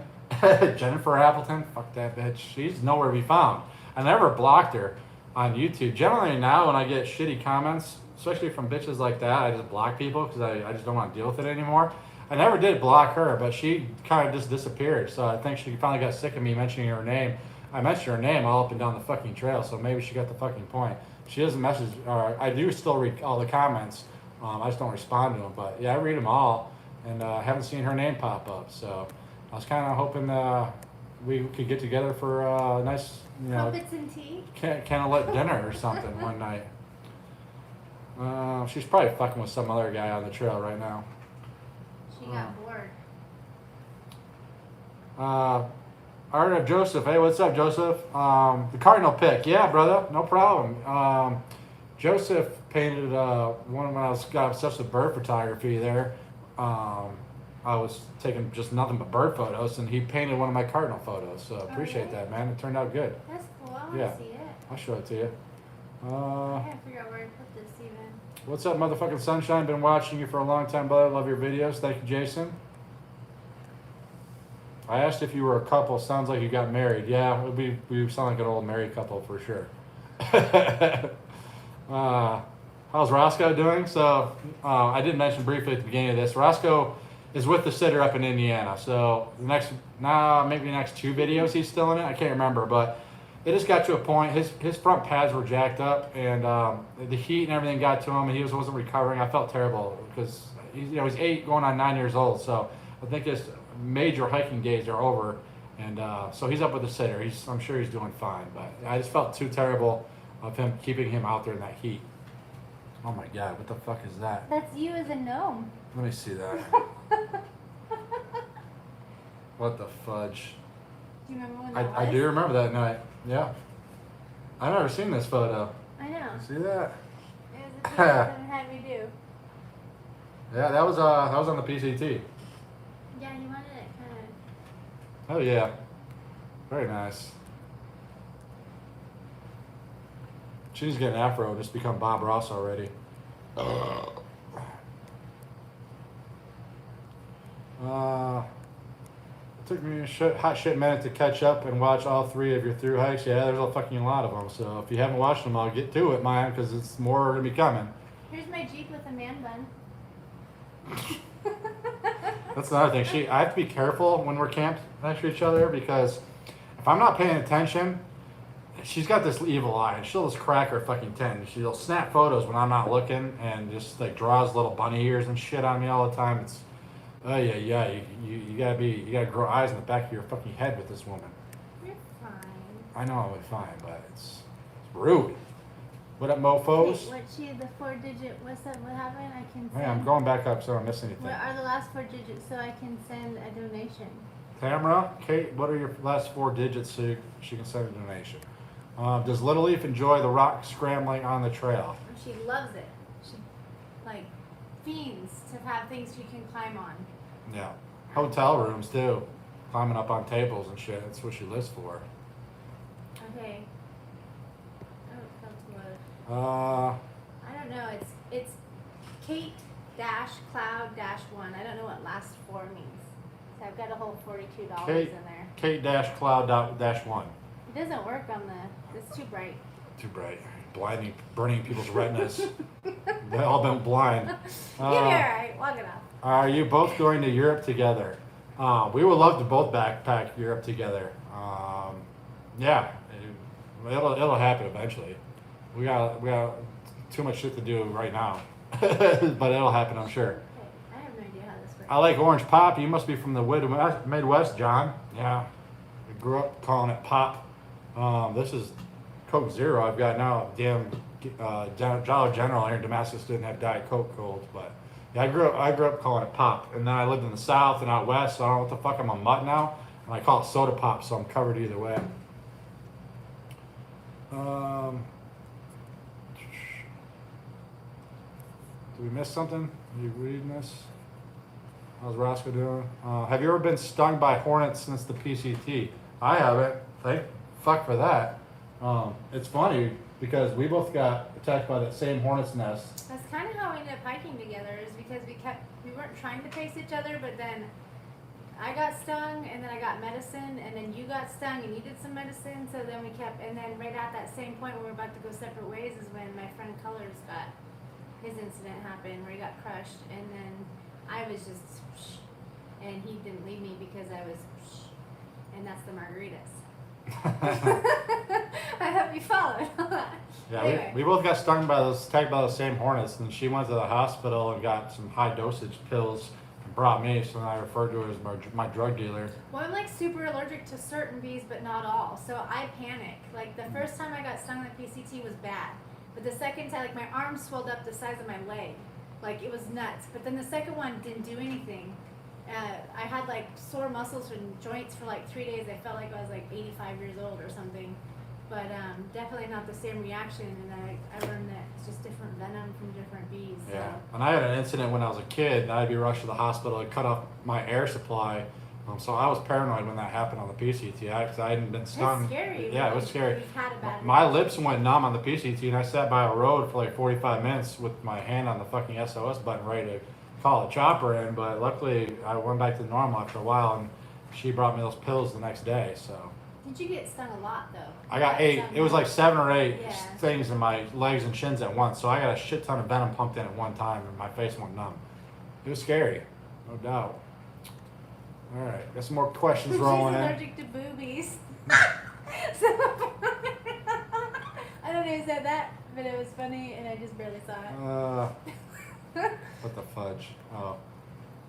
Jennifer Appleton? Fuck that bitch. She's nowhere to be found. I never blocked her on YouTube. Generally now when I get shitty comments, especially from bitches like that, I just block people because I just don't want to deal with it anymore. I never did block her, but she kind of just disappeared. So I think she finally got sick of me mentioning her name. I mentioned her name all up and down the fucking trail, so maybe she got the fucking point. She doesn't message, or I do still read all the comments. I just don't respond to them. But yeah, I read them all, and I haven't seen her name pop up. So I was kind of hoping we could get together for a nice, Crumpets and tea? candlelit dinner or something one night. She's probably fucking with some other guy on the trail right now. She got bored. Art of Joseph. Hey, what's up, Joseph? The Cardinal pick. Yeah, brother. No problem. Joseph painted one when I got obsessed with bird photography there. I was taking just nothing but bird photos, and he painted one of my cardinal photos. So appreciate that, man. It turned out good. That's cool. I want to see it. I'll show it to you. I gotta figure out where to put this even. What's up, motherfucking sunshine? Been watching you for a long time, brother. Love your videos. Thank you, Jason. I asked if you were a couple. Sounds like you got married. Yeah, we sound like an old married couple for sure. How's Roscoe doing? So I did mention briefly at the beginning of this. Roscoe is with the sitter up in Indiana. So maybe the next 2 videos he's still in it. I can't remember, but it just got to a point. His front pads were jacked up, and the heat and everything got to him, and he wasn't recovering. I felt terrible because he's 8 going on 9 years old. So I think his major hiking days are over, and so he's up with the sitter. I'm sure he's doing fine, but I just felt too terrible of keeping him out there in that heat. Oh my God, what the fuck is that? That's you as a gnome. Let me see that. What the fudge? Do you remember when that was? I do remember that night. Yeah. I've never seen this photo. I know. See that? You haven't had me do. Yeah, that was on the PCT. Yeah, he wanted it kind of. Oh yeah, very nice. She's getting afro, just become Bob Ross already. It took me a hot shit minute to catch up and watch all 3 of your through hikes. Yeah, there's a fucking lot of them. So if you haven't watched them, I'll get to it, man, because it's more gonna be coming. Here's my Jeep with a man bun. That's another thing. I have to be careful when we're camped next to each other because if I'm not paying attention, she's got this evil eye and she'll just crack her fucking tent. She'll snap photos when I'm not looking and just like draws little bunny ears and shit on me all the time. It's yeah. You gotta grow eyes in the back of your fucking head with this woman. You're fine. I know I'll be fine, but it's rude. What up, mofos? Wait, what's the 4-digit? What happened? I can send. Hey, I'm going back up so I don't miss anything. What are the last 4 digits so I can send a donation? Tamara, Kate, what are your last 4 digits so she can send a donation? Does Little Leaf enjoy the rock scrambling on the trail? She loves it. She like fiends to have things she can climb on. Yeah. Hotel rooms too. Climbing up on tables and shit. That's what she lives for. Okay. Oh, that's what. I don't know. It's Kate Cloud 1. I don't know what last 4 means. So I've got a whole $42 Kate, in there. Kate Cloud 1. It doesn't work on the. It's too bright. Too bright. Blinding, burning people's retinas. They all been blind. You'll be alright. Walk it off. Are you both going to Europe together? We would love to both backpack Europe together. Yeah, it'll happen eventually. We got too much shit to do right now, but it'll happen, I'm sure. Okay. I have no idea how this works. I like orange pop. You must be from the Midwest, John. Yeah, I grew up calling it pop. This is Coke Zero. I've got now. Damn, Dollar General here in Damascus didn't have Diet Coke cold, but yeah, I grew up calling it pop. And then I lived in the South and out west, so I don't know what the fuck. I'm a mutt now, and I call it soda pop, so I'm covered either way. Did we miss something? Are you reading this? How's Roscoe doing? Have you ever been stung by hornets since the PCT? I haven't. Thank fuck for that. It's funny because we both got attacked by that same hornet's nest. That's kind of how we ended up hiking together, is because we weren't trying to face each other, but then I got stung and then I got medicine and then you got stung and you did some medicine, so then we kept, and then right at that same point when we were about to go separate ways is when my friend Colors got, his incident happened where he got crushed, and then I was just and he didn't leave me because I was and that's the margaritas. I hope you followed. Yeah, anyway. we both got attacked by those same hornets, and she went to the hospital and got some high dosage pills and brought me, so then I referred to her as my drug dealer. Well, I'm like super allergic to certain bees, but not all, so I panic. Like the first time I got stung with PCT was bad, but the second time, like my arm swelled up the size of my leg, like it was nuts. But then the second one didn't do anything. I had like sore muscles and joints for like 3 days. I felt like I was like 85 years old or something. But definitely not the same reaction, and I learned that it's just different venom from different bees. So. Yeah, and I had an incident when I was a kid, and I'd be rushed to the hospital and cut off my air supply. So I was paranoid when that happened on the PCT because I hadn't been stung. That's scary. Yeah, it was scary. You've had a bad My reaction. lips went numb on the PCT, and I sat by a road for like 45 minutes with my hand on the fucking SOS button ready to call a chopper in, but luckily I went back to normal after a while, and she brought me those pills the next day, so. Did you get stung a lot though? I got 8. It was like 7 or 8 Yeah. things in my legs and shins at once. So I got a shit ton of venom pumped in at one time, and my face went numb. It was scary, no doubt. All right, got some more questions rolling She's in. allergic to boobies. So, I don't know who said that, but it was funny, and I just barely saw it. What the fudge? Oh,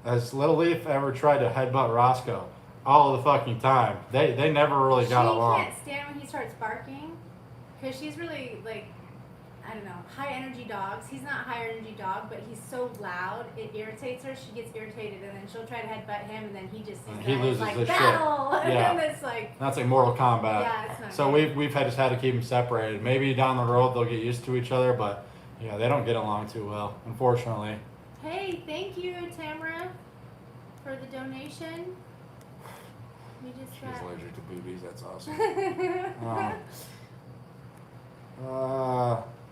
has Little Leaf ever tried to headbutt Roscoe? All the fucking time. They never really got along. She can't stand when he starts barking, because she's really like, I don't know, high energy dogs. He's not a high energy dog, but he's so loud it irritates her. She gets irritated, and then she'll try to headbutt him, and then he just And sits he there and loses is like his shit. battle, Yeah. and it's like That's like Mortal Kombat. Yeah, it's not So good. we've just had to keep them separated. Maybe down the road they'll get used to each other, but Yeah, they don't get along too well, unfortunately. Hey, thank you, Tamara, for the donation. We just She's got. allergic to boobies. That's awesome.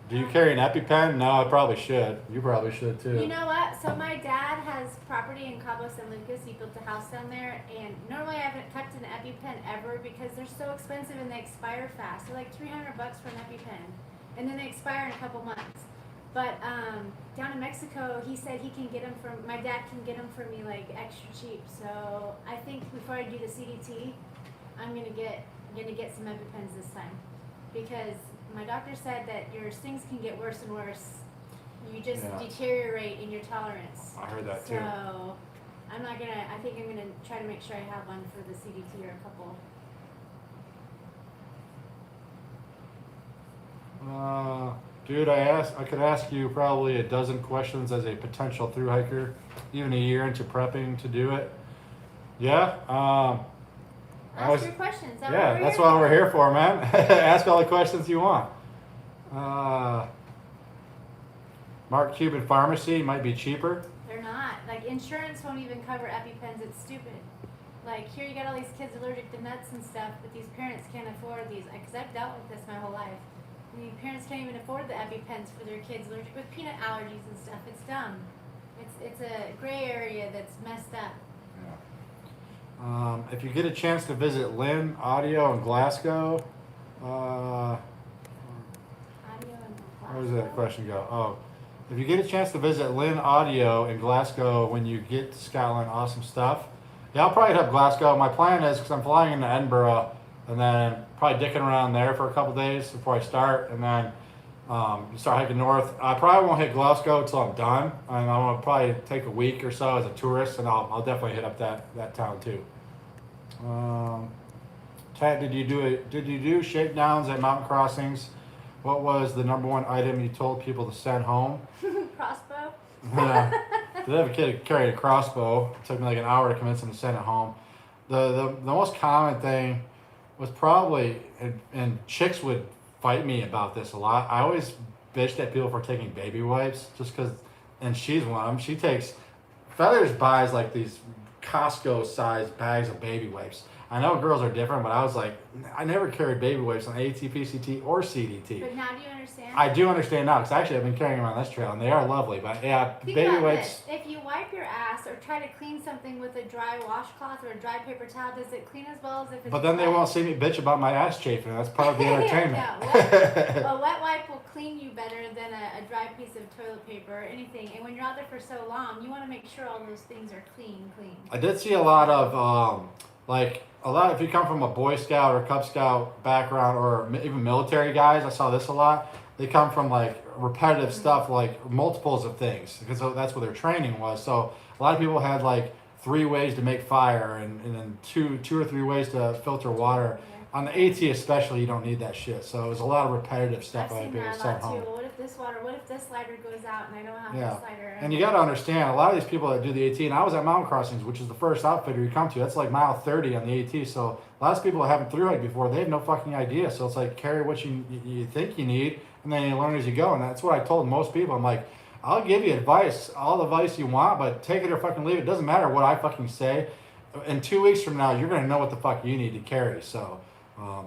Do you carry an EpiPen? No, I probably should. You probably should too. You know what? So my dad has property in Cabo San Lucas. He built a house down there, and normally I haven't kept an EpiPen ever because they're so expensive and they expire fast. They're like $300 for an EpiPen, and then they expire in a couple months. But down in Mexico, he said he can get them from my dad can get them for me like extra cheap. So I think before I do the CDT, I'm gonna get some EpiPens this time because my doctor said that your stings can get worse and worse. You just deteriorate in your tolerance. I heard that too. So I'm not gonna. I think I'm gonna try to make sure I have one for the CDT or a couple. Dude, I could ask you probably a dozen questions as a potential thru hiker, even a year into prepping to do it. Yeah. Ask your questions. That's what we're here for, man. Ask all the questions you want. Mark Cuban Pharmacy might be cheaper. They're not. Like insurance won't even cover EpiPens. It's stupid. Like here you got all these kids allergic to nuts and stuff, but these parents can't afford these. Because I've dealt with this my whole life. The parents can't even afford the EpiPens for their kids allergic with peanut allergies and stuff. It's dumb. It's a gray area that's messed up. If you get a chance to visit Lynn Audio in Glasgow, Audio and where does that question go? Oh, if you get a chance to visit Lynn Audio in Glasgow when you get to Scotland, awesome stuff. Yeah, I'll probably hit up Glasgow. My plan is, because I'm flying into Edinburgh, and then probably dicking around there for a couple days before I start, and then start hiking north. I probably won't hit Glasgow until I'm done, and I'm gonna probably take a week or so as a tourist, and I'll definitely hit up that town too. Tat, did you do shakedowns at mountain crossings? What was the number one item you told people to send home? Crossbow. Yeah. Did have a kid who carried a crossbow? It took me like an hour to convince him to send it home. The most common thing was probably, and chicks would fight me about this a lot. I always bitched at people for taking baby wipes just because, and she's one of them. She takes, Feathers buys like these Costco sized bags of baby wipes. I know girls are different, but I was like, I never carried baby wipes on AT, PCT, or CDT. But now do you understand? I do understand now, because actually I've been carrying them on this trail, and they are lovely. But yeah, Think baby about wipes. this. If you wipe your ass or try to clean something with a dry washcloth or a dry paper towel, does it clean as well as if it's But then they wet? won't see me bitch about my ass chafing. That's part of the entertainment. A wet wipe will clean you better than a dry piece of toilet paper or anything. And when you're out there for so long, you want to make sure all those things are clean. I did see a lot of if you come from a Boy Scout or Cub Scout background, or even military guys, I saw this a lot. They come from like repetitive stuff, like multiples of things, because that's what their training was. So a lot of people had like 3 ways to make fire, and then two or three ways to filter water. On the AT especially, you don't need that shit. So it was a lot of repetitive stuff I've I'd seen be able that to a send lot home. too. What if this slider goes out and I don't have Yeah. this slider? And you got to understand, a lot of these people that do the AT, and I was at Mountain Crossings, which is the first outfitter you come to. That's like mile 30 on the AT. So a lot of people that haven't thru hiked before, they have no fucking idea. So it's like carry what you think you need, and then you learn as you go. And that's what I told most people. I'm like, I'll give you advice, all the advice you want, but take it or fucking leave it. It doesn't matter what I fucking say. In 2 weeks from now, you're gonna know what the fuck you need to carry. So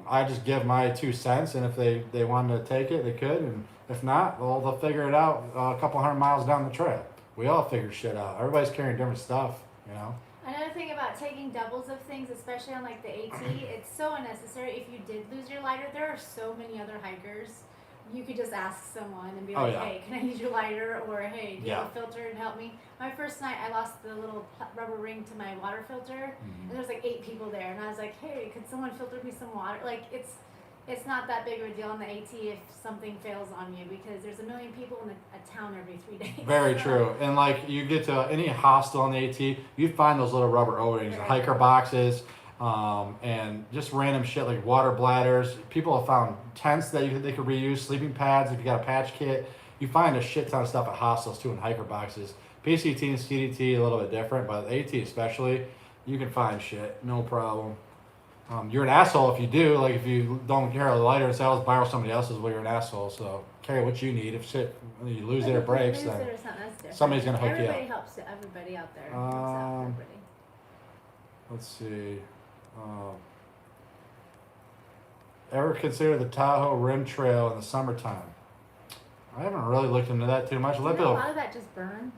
I just give my 2 cents, and if they wanted to take it, they could, and if not, well, they'll figure it out a couple 100 miles down the trail. We all figure shit out. Everybody's carrying different stuff, you know. Another thing about taking doubles of things, especially on like the AT, it's so unnecessary. If you did lose your lighter, there are so many other hikers. You could just ask someone and be like, hey, can I use your lighter? Or hey, do you have a filter and help me? My first night, I lost the little rubber ring to my water filter, and there was like 8 people there, and I was like, hey, could someone filter me some water? Like it's not that big of a deal on the AT if something fails on you, because there's a million people in a town every 3 days. Very true. And like you get to any hostel on the AT, you find those little rubber O-rings, the hiker boxes, and just random shit like water bladders. People have found tents that they could reuse, sleeping pads if you got a patch kit. You find a shit ton of stuff at hostels too in hiker boxes. PCT and CDT a little bit different, but AT especially, you can find shit, no problem. You're an asshole if you do. Like if you don't carry a lighter and say I'll borrow somebody else's, well, you're an asshole. So carry what you need. If shit you lose it or breaks, lose then it or something, that's different. somebody's gonna hook you up. Everybody helps everybody out there. Helps out everybody. Let's see. Ever consider the Tahoe Rim Trail in the summertime? I haven't really looked into that too much. Didn't a lot of that just burn?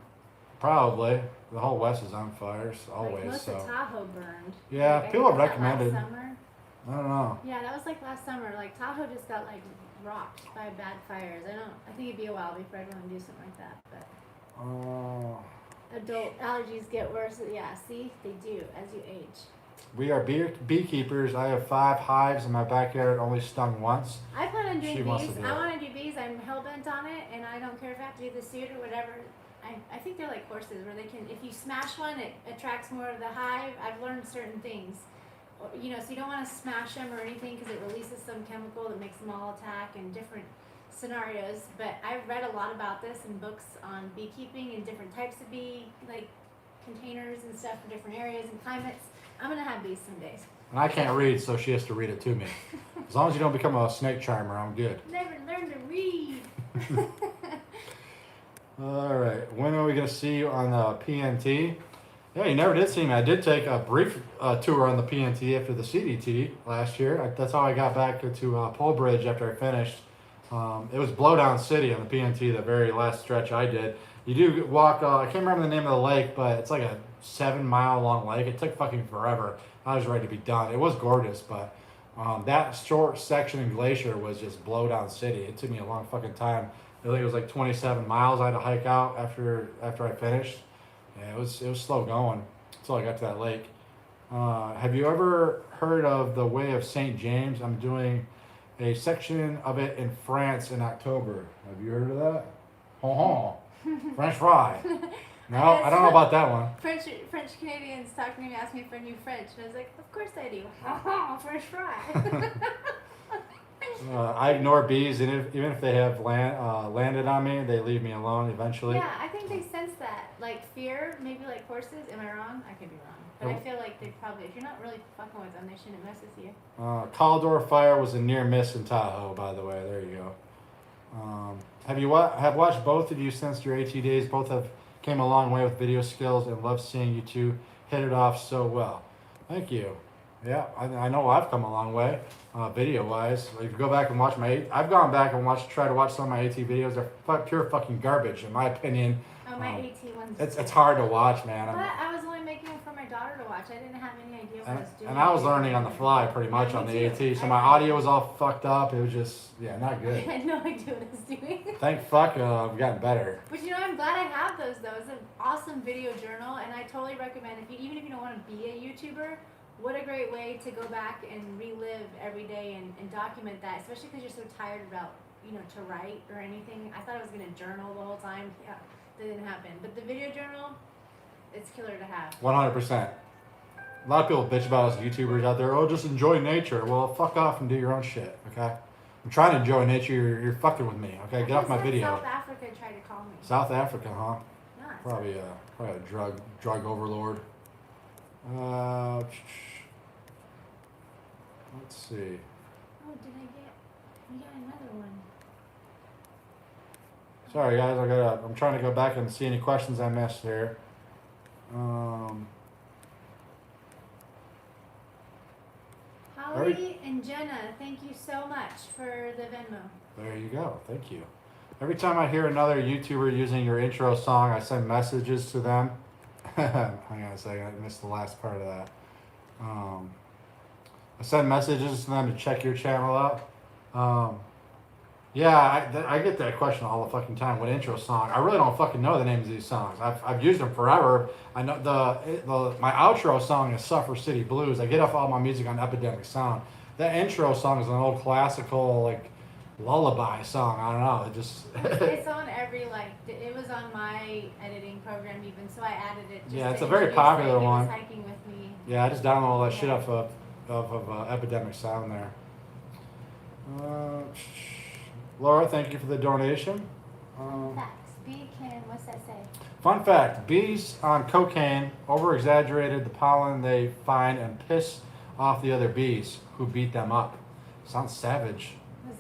Probably. The whole West is on fire, always. Like most so. of Tahoe burned. Yeah, like, people have recommended. Last summer. I don't know. Yeah, that was like last summer. Like Tahoe just got like rocked by bad fires. I think it'd be a while before I'd want to do something like that. But adult allergies get worse. Yeah, see, they do as you age. We are beekeepers. I have 5 hives in my backyard. Only stung once. I plan on doing bees. I it. want to do bees. I'm hell bent on it, and I don't care if I have to do the suit or whatever. I think they're like horses, where they can, if you smash one, it attracts more of the hive. I've learned certain things, you know, so you don't want to smash them or anything because it releases some chemical that makes them all attack in different scenarios. But I've read a lot about this in books on beekeeping and different types of bee, like containers and stuff for different areas and climates. I'm gonna have bees some days. And I can't read, so she has to read it to me. As long as you don't become a snake charmer, I'm good. Never learned to read. All right. When are we going to see you on the PNT? Yeah, you never did see me. I did take a brief tour on the PNT after the CDT last year. That's how I got back to Pole Bridge after I finished. It was Blowdown City on the PNT, the very last stretch I did. You do walk, I can't remember the name of the lake, but it's like a 7-mile long lake. It took fucking forever. I was ready to be done. It was gorgeous, but that short section in Glacier was just Blowdown City. It took me a long fucking time. I think it was like 27 miles I had to hike out after I finished. Yeah, it was slow going until I got to that lake. Have you ever heard of the Way of St. James? I'm doing a section of it in France in October. Have you heard of that? French fry. No, I don't know about that one. French Canadians talking to me, asked me for new French, and I was like, of course I do. French fry. I ignore bees, and even if they have landed on me, they leave me alone eventually. Yeah, I think they sense that. Like fear, maybe like horses. Am I wrong? I could be wrong. But I feel like they probably, if you're not really fucking with them, they shouldn't mess with you. Caldor Fire was a near miss in Tahoe, by the way. There you go. Have watched both of you since your AT days. Both have came a long way with video skills, and love seeing you two hit it off so well. Thank you. Yeah, I know I've come a long way, video-wise. If you go back and watch I've gone back and tried to watch some of my AT videos. They're pure fucking garbage, in my opinion. Oh, my AT ones. It's hard to watch, man. But I was only making them for my daughter to watch. I didn't have any idea what I was doing. And I was learning on the fly pretty much on the AT, so my audio was all fucked up. It was just, not good. I had no idea what I was doing. Thank fuck, I've gotten better. But I'm glad I have those though. It's an awesome video journal, and I totally recommend even if you don't want to be a YouTuber. What a great way to go back and relive every day and document that, especially because you're so tired about, to write or anything. I thought I was going to journal the whole time. Yeah, that didn't happen. But the video journal, it's killer to have. 100%. A lot of people bitch about us YouTubers out there. Oh, just enjoy nature. Well, fuck off and do your own shit, okay? I'm trying to enjoy nature. You're fucking with me, okay? Get off my video. South Africa tried to call me. South Africa, huh? No, Probably a drug overlord. Let's see. Oh, did we got another one. Sorry guys, I'm trying to go back and see any questions I missed here. Holly and Jenna, thank you so much for the Venmo. There you go, thank you. Every time I hear another YouTuber using your intro song, I send messages to them. Hang on a second, I missed the last part of that. I send messages to them to check your channel out. I get that question all the fucking time. What intro song? I really don't fucking know the names of these songs. I've used them forever. I know my outro song is Suffer City Blues. I get off all my music on Epidemic Sound. That intro song is an old classical like lullaby song. I don't know. It just it's on every it was on my editing program even, so I added it. It's a very popular one. Was hiking with me. Yeah, I just downloaded all that shit off of Epidemic Sound there. Laura, thank you for the donation. Facts. What's that say? Fun fact, bees on cocaine over-exaggerated the pollen they find and piss off the other bees who beat them up. Sounds savage. Was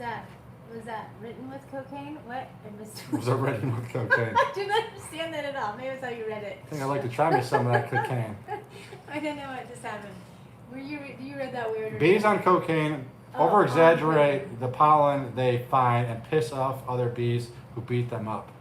that written with cocaine? What? I missed it. Was it written with cocaine? I didn't understand that at all. Maybe that's how you read it. I think I'd like to try me some of that cocaine. I didn't know what just happened. You read that weird. Bees on cocaine over exaggerate the pollen they find and piss off other bees who beat them up.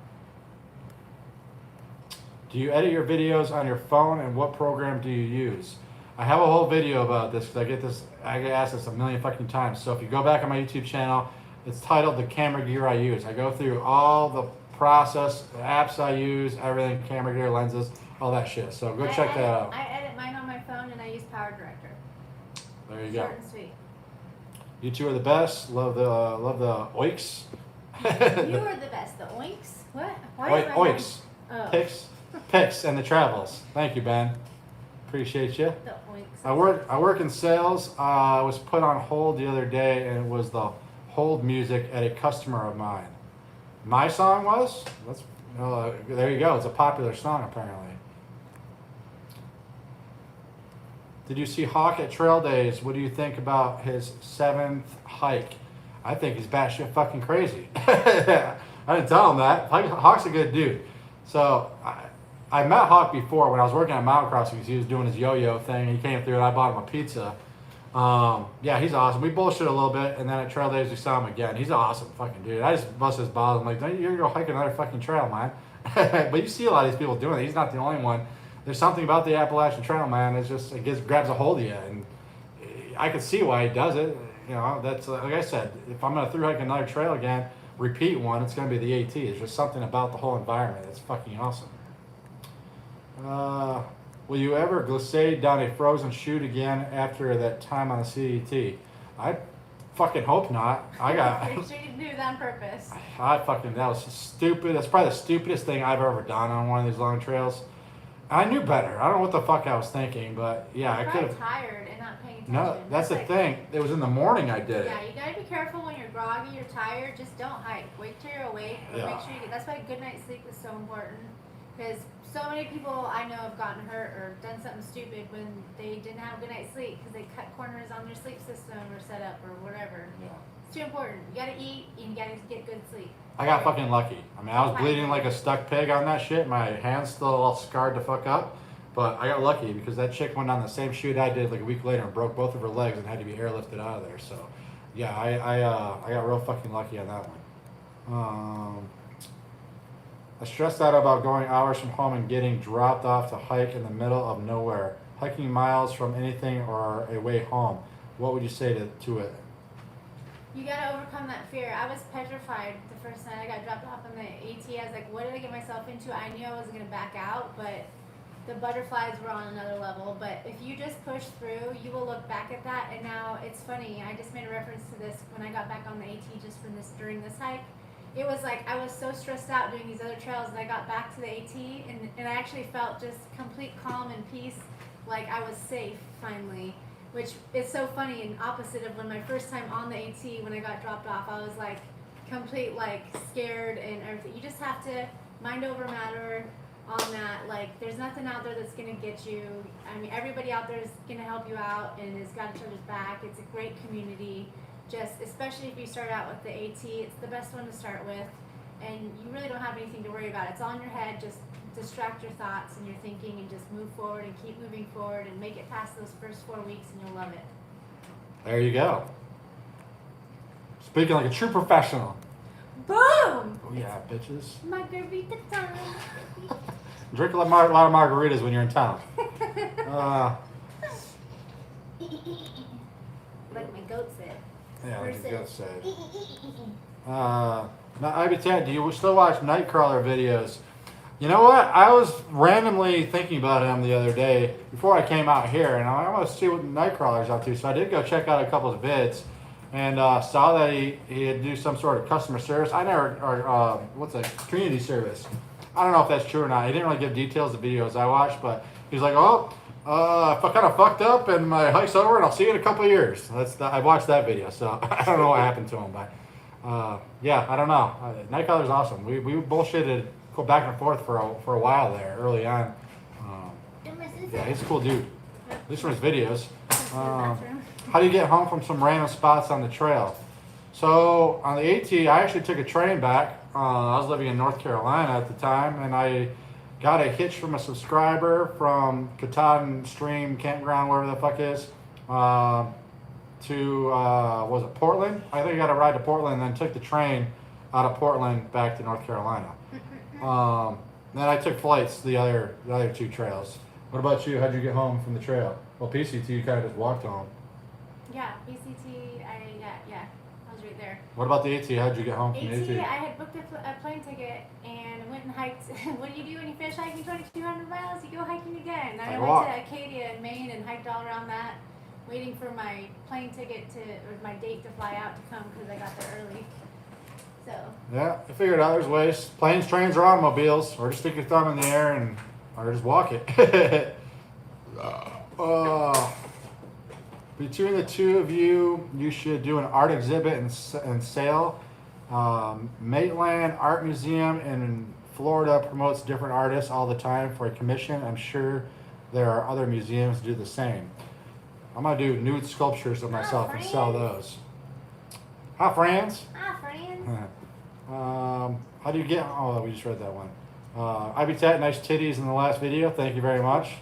Do you edit your videos on your phone, and what program do you use? I have a whole video about this because I get asked this a million fucking times. So if you go back on my YouTube channel, it's titled The Camera Gear I Use. I go through all the process, the apps I use, everything, camera gear, lenses, all that shit. So go check that out. I edit mine on my phone and I use Power Director. There you go. Short and sweet. You two are the best. Love the oiks. You are the best. The oinks? What? Why am I Oiks. Oh. Picks and the travels. Thank you, Ben. Appreciate you. The oinks. I work in sales. I was put on hold the other day, and it was the hold music at a customer of mine. My song was? There you go. It's a popular song, apparently. Did you see Hawk at Trail Days? What do you think about his 7th hike? I think he's batshit fucking crazy. I didn't tell him that. Hawk's a good dude. So I met Hawk before when I was working at Mountain Crossing because he was doing his yo-yo thing. He came through and I bought him a pizza. Yeah, he's awesome. We bullshit a little bit, and then at Trail Days we saw him again. He's an awesome fucking dude. I just bust his balls. I'm like, you're gonna go hike another fucking trail, man. But you see a lot of these people doing it. He's not the only one. There's something about the Appalachian Trail, man. Grabs a hold of you, and I can see why he does it. You know, that's like I said. If I'm gonna through hike another trail again, repeat one, it's gonna be the AT. It's just something about the whole environment. It's fucking awesome. Will you ever glissade down a frozen chute again after that time on the CET? I fucking hope not. Pretty sure you do that on purpose. That was stupid. That's probably the stupidest thing I've ever done on one of these long trails. I knew better. I don't know what the fuck I was thinking, but yeah, You're I could have. tired and not paying attention. No, that's the thing. It was in the morning I did it. Yeah, you gotta be careful when you're groggy, you're tired. Just don't hike. Wait till you're awake. Or Yeah. Make sure you get. That's why a good night's sleep is so important. Because so many people I know have gotten hurt or done something stupid when they didn't have a good night's sleep because they cut corners on their sleep system or setup or whatever. Yeah. It's too important. You gotta eat and you gotta get good sleep. I got fucking lucky. I mean, I was bleeding like a stuck pig on that shit. My hand's still all scarred the fuck up. But I got lucky because that chick went on the same chute I did like a week later and broke both of her legs and had to be airlifted out of there. So, yeah, I got real fucking lucky on that one. I stressed out about going hours from home and getting dropped off to hike in the middle of nowhere. Hiking miles from anything or a way home. What would you say to it? You gotta overcome that fear. I was petrified the first night I got dropped off on the AT. I was like, what did I get myself into? I knew I wasn't gonna back out, but the butterflies were on another level. But if you just push through, you will look back at that. And now it's funny. I just made a reference to this when I got back on the AT just during this hike. It was like I was so stressed out doing these other trails, and I got back to the AT, and I actually felt just complete calm and peace, like I was safe finally. Which is so funny and opposite of when my first time on the AT, when I got dropped off, I was like complete like scared and everything. You just have to mind over matter on that. Like there's nothing out there that's gonna get you. I mean, everybody out there is gonna help you out and has got each other's back. It's a great community. Just especially if you start out with the AT, it's the best one to start with, and you really don't have anything to worry about. It's all in your head. Just distract your thoughts and your thinking and just move forward and keep moving forward and make it past those first 4 weeks and you'll love it. There you go. Speaking like a true professional. Boom! Oh yeah, bitches. Margarita time. Drink a lot of margaritas when you're in town. Like my goat said. Yeah, like the goat said. Now, Now, IBT, do you still watch Nightcrawler videos? You know what? I was randomly thinking about him the other day before I came out here, and I want to see what Nightcrawler's up to. So I did go check out a couple of vids, and saw that he had do some sort of customer service. What's that? Community service. I don't know if that's true or not. He didn't really give details of the videos I watched, but he was like, I kind of fucked up, and my hike's over, and I'll see you in a couple of years. I watched that video, so I don't know what happened to him, but yeah, I don't know. Nightcrawler's awesome. We bullshitted. Go back and forth for a while there early on. Yeah, he's a cool dude. At least from his videos. to the bathroom. How do you get home from some random spots on the trail? So on the AT, I actually took a train back. I was living in North Carolina at the time, and I got a hitch from a subscriber from Katahdin Stream Campground, wherever the fuck is, to was it Portland? I think I got a ride to Portland, and then took the train out of Portland back to North Carolina. Then I took flights the other two trails. What about you? How'd you get home from the trail? Well, PCT, you kind of just walked home. Yeah, PCT, I was right there. What about the AT? How'd you get home from the AT? I had booked a plane ticket and went and hiked. What do you do when you finish hiking 2,200 miles? You go hiking again. I went to Acadia in Maine and hiked all around that, waiting for my plane ticket or my date to fly out to come because I got there early. So. Yeah, I figured out there's ways. Planes, trains, or automobiles, or just stick your thumb in the air or just walk it. Between the two of you, you should do an art exhibit and sale. Maitland Art Museum in Florida promotes different artists all the time for a commission. I'm sure there are other museums that do the same. I'm gonna do nude sculptures of myself and sell those. Hi, friends. Hi, friends. How do you get? Oh, we just read that one. Ibitat, nice titties in the last video. Thank you very much.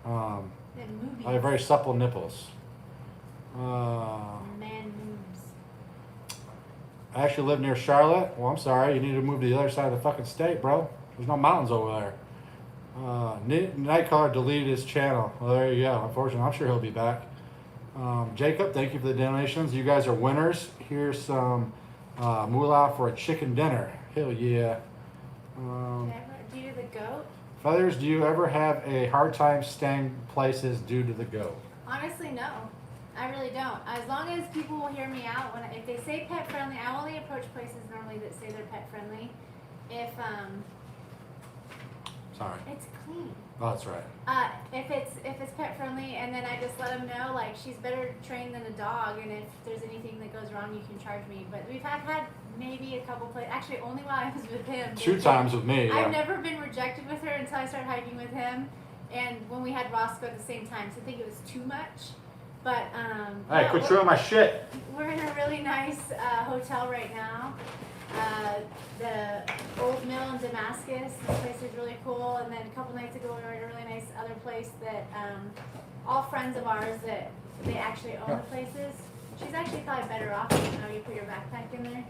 I have very supple nipples. Man moves. I actually live near Charlotte. Well, I'm sorry. You need to move to the other side of the fucking state, bro. There's no mountains over there. Nightcaller deleted his channel. Well, there you go. Unfortunately, I'm sure he'll be back. Jacob, thank you for the donations. You guys are winners. Here's some moolah for a chicken dinner. Hell yeah. Do you do the goat? Feathers, do you ever have a hard time staying places due to the goat? Honestly, no. I really don't. As long as people will hear me out, if they say pet friendly, I only approach places normally that say they're pet friendly. If Sorry. it's clean. Oh, that's right. If it's pet friendly, and then I just let them know like she's better trained than a dog, and if there's anything that goes wrong, you can charge me. But we've had maybe a couple places. Actually, only while I was with him. 2 times with me. Yeah. I've never been rejected with her until I started hiking with him, and when we had Roscoe at the same time. So I think it was too much. But hey, quit throwing my shit. We're in a really nice hotel right now. The Old Mill in Damascus. This place is really cool. And then a couple nights ago, we were at a really nice other place that all friends of ours that they actually own the places. She's actually probably better off if you put your backpack in there.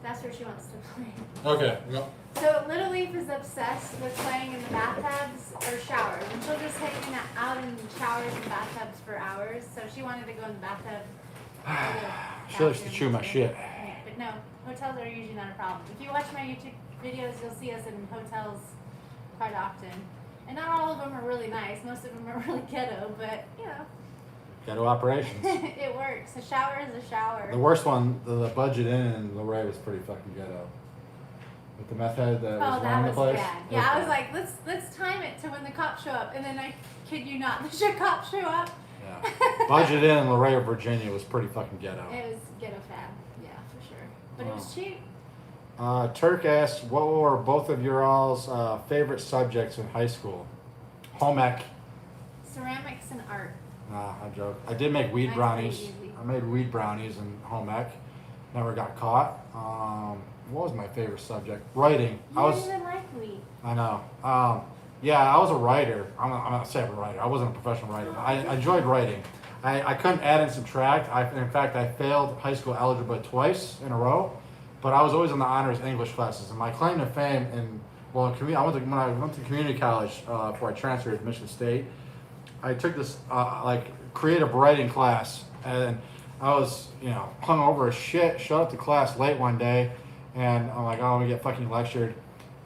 That's where she wants to play. Okay. Yep. So Little Leaf is obsessed with playing in the bathtubs or showers, and she'll just hang out in showers and bathtubs for hours. So she wanted to go in the bathtub. She likes to chew my shit. Yeah, but no, hotels are usually not a problem. If you watch my YouTube videos, you'll see us in hotels quite often. And not all of them are really nice. Most of them are really ghetto, but you know. Ghetto operations. It works. A shower is a shower. The worst one, the Budget Inn in Luray was pretty fucking ghetto. With the meth head that was running the place. Bad. Yeah, I was like, let's time it to when the cops show up, and then I kid you not, the cops show up. Yeah. Budget Inn in Luray, Virginia was pretty fucking ghetto. It was ghetto fab, yeah, for sure. But it was cheap. Turk asks, what were both of your all's favorite subjects in high school? Home ec. Ceramics and art. Nah, I joke. I did make weed brownies. I made weed brownies in home ec. Never got caught. What was my favorite subject? Writing. You didn't even like weed. I know. Yeah, I was a writer. I'm not saying a writer. I wasn't a professional writer. I enjoyed writing. I couldn't add and subtract. In fact, I failed high school algebra twice in a row, but I was always in the honors English classes. And my claim to fame when I went to community college before I transferred to Michigan State, I took this creative writing class, and I was hung over as shit. Showed up to class late one day, and I'm like, oh, I'm gonna get fucking lectured.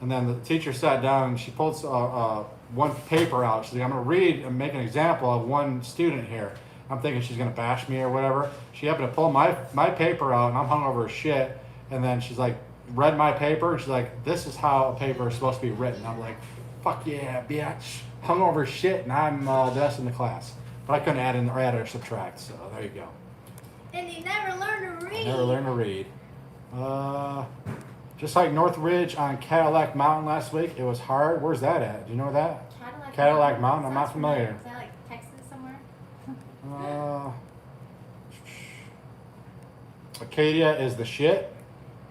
And then the teacher sat down and she pulled one paper out. She's like, I'm gonna read and make an example of one student here. I'm thinking she's gonna bash me or whatever. She happened to pull my paper out, and I'm hung over as shit. And then she's like, read my paper, and she's like, this is how a paper is supposed to be written. I'm like, fuck yeah, bitch. Hung over as shit, and I'm the best in the class. But I couldn't add or subtract, so there you go. And you never learned to read. I never learned to read. Just like Northridge on Cadillac Mountain last week, it was hard. Where's that at? Do you know that? Cadillac Mountain. I'm not familiar. Is that like Texas somewhere? Acadia is the shit.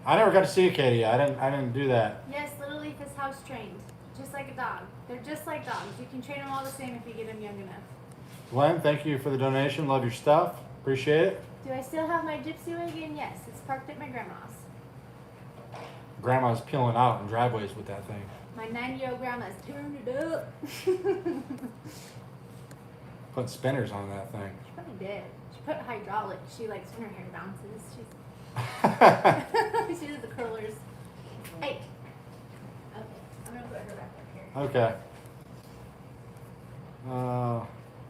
I never got to see Acadia. I didn't do that. Yes, Little Leaf is house trained, just like a dog. They're just like dogs. You can train them all the same if you get them young enough. Glenn, thank you for the donation. Love your stuff. Appreciate it. Do I still have my gypsy wagon? Yes, it's parked at my grandma's. Grandma's peeling out in driveways with that thing. My 90-year-old grandma's turned it up. Putting spinners on that thing. She probably did. She put hydraulic. She likes when her hair bounces. She did the curlers. Hey. Okay, I'm gonna put her back up here. Okay.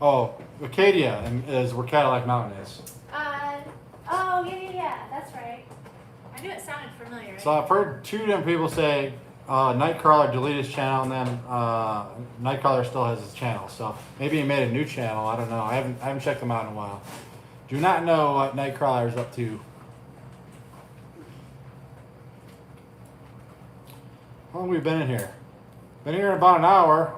Oh, Acadia is where Cadillac Mountain is. Oh yeah, that's right. I knew it sounded familiar. Right? So I've heard two different people say Nightcrawler deleted his channel, and then Nightcrawler still has his channel. So maybe he made a new channel. I don't know. I haven't checked them out in a while. Do not know what Nightcrawler is up to. How long have we been in here? Been here about an hour.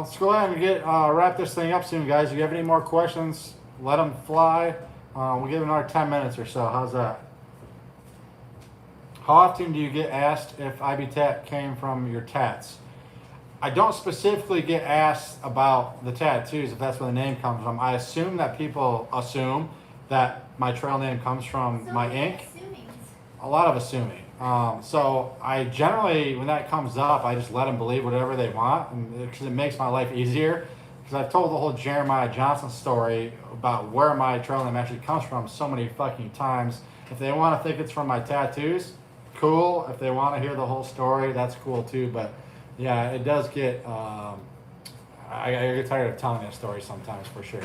Let's go ahead and wrap this thing up soon, guys. If you have any more questions, let them fly. We'll give it another 10 minutes or so. How's that? How often do you get asked if IB Tat came from your tats? I don't specifically get asked about the tattoos, if that's where the name comes from. I assume that people assume that my trail name comes from my ink. A lot of assuming. So I generally, when that comes up, I just let them believe whatever they want, because it makes my life easier. Because I've told the whole Jeremiah Johnson story about where my trail name actually comes from so many fucking times. If they want to think it's from my tattoos, cool. If they want to hear the whole story, that's cool too. But yeah, it does get, I get tired of telling that story sometimes, for sure.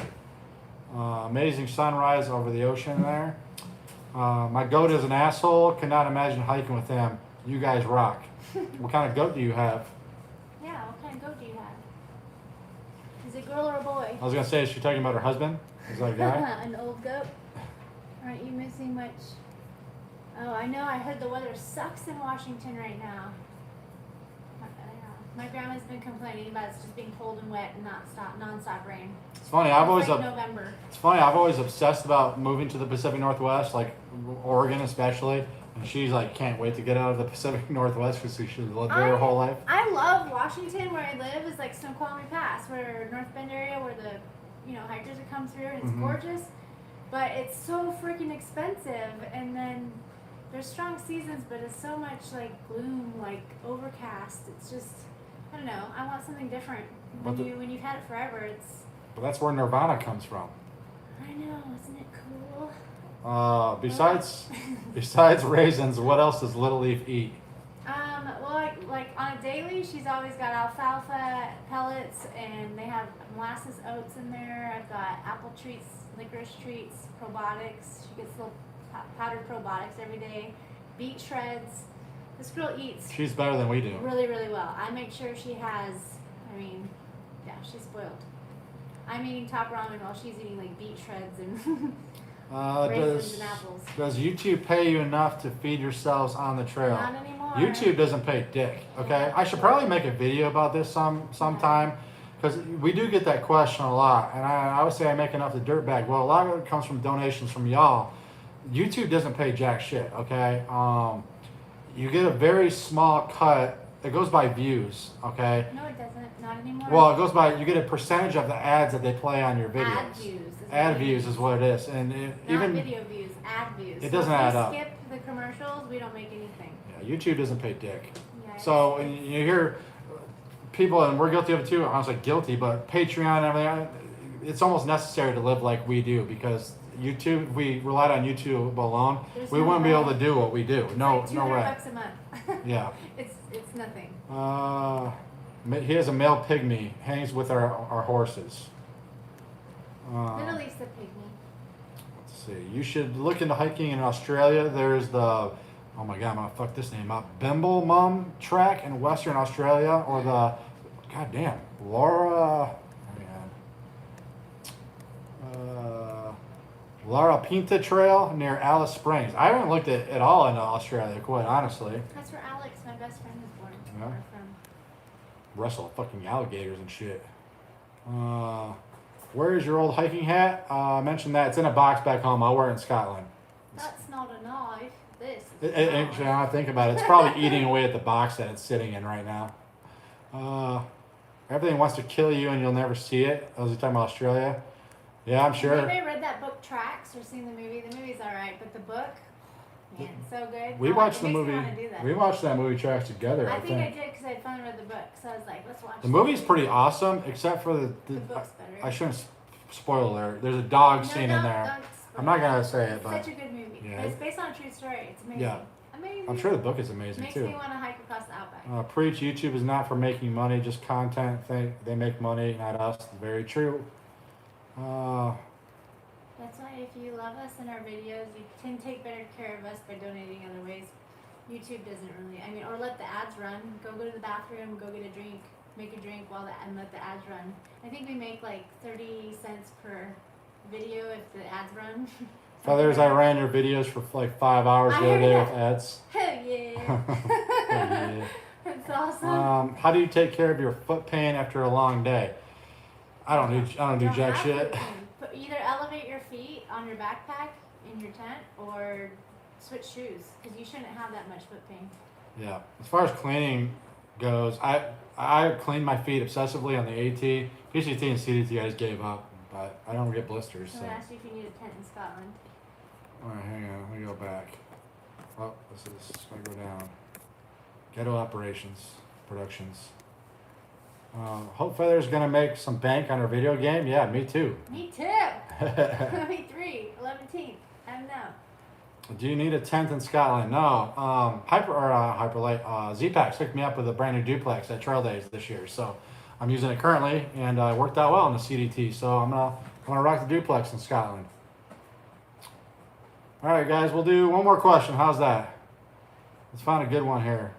Amazing sunrise over the ocean there. My goat is an asshole. Cannot imagine hiking with him. You guys rock. What kind of goat do you have? Yeah, what kind of goat do you have? Is it a girl or a boy? I was going to say, is she talking about her husband? Is that a guy? An old goat. Aren't you missing much? Oh, I know. I heard the weather sucks in Washington right now. My grandma's been complaining about it's just being cold and wet and non-stop rain. It's funny. November. It's funny. I've always obsessed about moving to the Pacific Northwest, like Oregon especially. And she's like, can't wait to get out of the Pacific Northwest because she lived there her whole life. I love Washington. Where I live is like Snoqualmie Pass, where North Bend area, where the hikers would come through, and it's gorgeous. But it's so freaking expensive, and then there's strong seasons, but it's so much like gloom, like overcast. It's just, I don't know. I want something different. When you've had it forever, it's. Well, that's where Nirvana comes from. I know, isn't it cool? Besides raisins, what else does Little Leaf eat? Well, like on a daily, she's always got alfalfa pellets, and they have molasses oats in there. I've got apple treats, licorice treats, probiotics. She gets little powdered probiotics every day. Beet shreds. This girl eats. She's better than we do. Really, really well. I make sure she has. She's spoiled. I'm eating top ramen while she's eating like beet shreds and raisins and apples. Does YouTube pay you enough to feed yourselves on the trail? Not anymore. YouTube doesn't pay dick. Okay, I should probably make a video about this sometime, because we do get that question a lot, and I would say I make enough to dirtbag. Well, a lot of it comes from donations from y'all. YouTube doesn't pay jack shit. Okay, you get a very small cut. It goes by views. Okay. No, it doesn't. Not anymore. Well, it goes by, you get a percentage of the ads that they play on your videos. Ad views is what it is, and not video views, ad views. It doesn't add up. If we skip the commercials, we don't make anything. Yeah, YouTube doesn't pay dick. Yeah, so when you hear people, and we're guilty of it too. I was like guilty, but Patreon and everything, it's almost necessary to live like we do, because YouTube, if we relied on YouTube alone, we wouldn't be able to do what we do. No way. $200 a month. Yeah. It's nothing. He has a male pygmy, hangs with our horses. Little Leaf's the pygmy. Let's see. You should look into hiking in Australia. There's the, oh my God, I'm gonna fuck this name up. Bimble Mum Track in Western Australia, or the, goddamn, Lara Pinta Trail near Alice Springs. I haven't looked at all into Australia, quite honestly. That's where Alex, my best friend, is born. Yeah. Wrestle fucking alligators and shit. Where is your old hiking hat? I mentioned that. It's in a box back home. I'll wear it in Scotland. That's not a knife. This is Actually, now I think about it, it's probably eating away at the box that it's sitting in right now. Everything wants to kill you and you'll never see it. I was talking about Australia. Yeah, I'm sure. Have you read that book Tracks or seen the movie? The movie's alright, but the book, man, so good. We watched it the makes me movie. wanna do that. We watched that movie Tracks together. I think I did because I finally read the book, so I was like, let's watch The movie's pretty awesome, except for the book's better. I shouldn't spoil alert. There's a dog No, scene in don't there. spoil I'm not it. gonna say it, It's but such a good movie. yeah. But it's based on a true story. It's amazing. Yeah. Amazing. I'm sure the book is amazing Makes too. me want to hike across the outback. Preach, YouTube is not for making money, just content. They make money, not us. Very true. That's why if you love us in our videos, you can take better care of us by donating other ways. YouTube doesn't really, or let the ads run. Go to the bathroom, go get a drink, make a drink and let the ads run. I think we make like 30 cents per video if the ads run. Feathers, I ran your videos for like 5 hours the other day with ads. Hell yeah. Hell yeah. That's awesome. How do you take care of your foot pain after a long day? I don't do jack have shit. to. Either elevate your feet on your backpack in your tent or switch shoes because you shouldn't have that much foot pain. Yeah. As far as cleaning goes, I clean my feet obsessively on the AT. PCT and CDT I just gave up, but I don't get blisters. So I asked you if you need a tent in Scotland. All right, hang on. Let me go back. Oh, this is going to go down. Ghetto Operations Productions. Hope Feather's going to make some bank on her video game. Yeah, me too. Me too. Me 11th. I don't know. Do you need a tent in Scotland? No. Hyperlight. Z-Packs hooked me up with a brand new duplex at Trail Days this year, so I'm using it currently, and it worked out well on the CDT. So I'm gonna rock the duplex in Scotland. All right, guys, we'll do one more question. How's that? Let's find a good one here.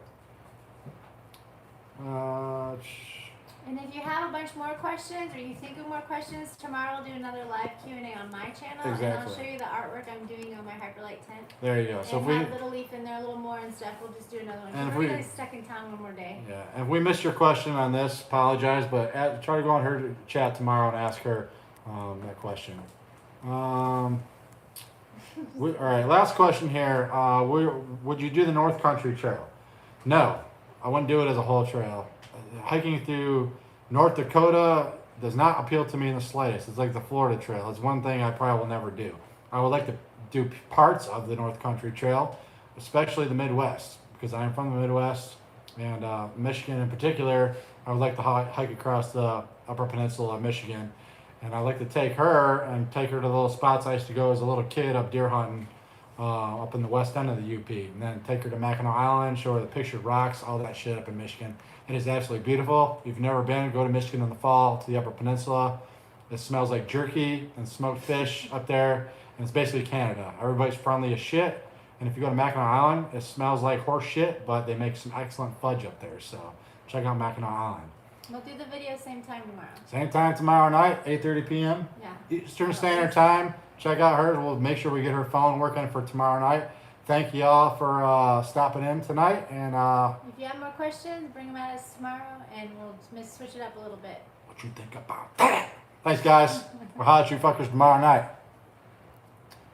And if you have a bunch more questions or you think of more questions, tomorrow we'll do another live Q&A on my channel. Exactly. And I'll show you the artwork I'm doing on my Hyperlight tent. There you go. So and if we have a little leaf in there, a little more and stuff, we'll just do another one. And if we're we- really stuck in town one more day. Yeah, and if we missed your question on this, apologize, but try to go on her chat tomorrow and ask her that question. All right, last question here. Would you do the North Country Trail? No, I wouldn't do it as a whole trail. Hiking through North Dakota does not appeal to me in the slightest. It's like the Florida Trail. It's one thing I probably will never do. I would like to do parts of the North Country Trail, especially the Midwest, because I am from the Midwest, and Michigan in particular. I would like to hike across the Upper Peninsula of Michigan, and I'd like to take her to the little spots I used to go as a little kid up deer hunting up in the west end of the UP, and then take her to Mackinac Island, show her the pictured rocks, all that shit up in Michigan. It is absolutely beautiful. If you've never been, go to Michigan in the fall to the Upper Peninsula. It smells like jerky and smoked fish up there, and it's basically Canada. Everybody's friendly as shit, and if you go to Mackinac Island, it smells like horse shit, but they make some excellent fudge up there, so check out Mackinac Island. We'll do the video same time tomorrow. Same time tomorrow night, 8:30 p.m. Yeah. Eastern Standard Time. Check out hers. We'll make sure we get her phone working for tomorrow night. Thank you all for stopping in tonight. And If you have more questions, bring them at us tomorrow, and we'll switch it up a little bit. what you think about that? Thanks, guys. We'll holler at you fuckers tomorrow night.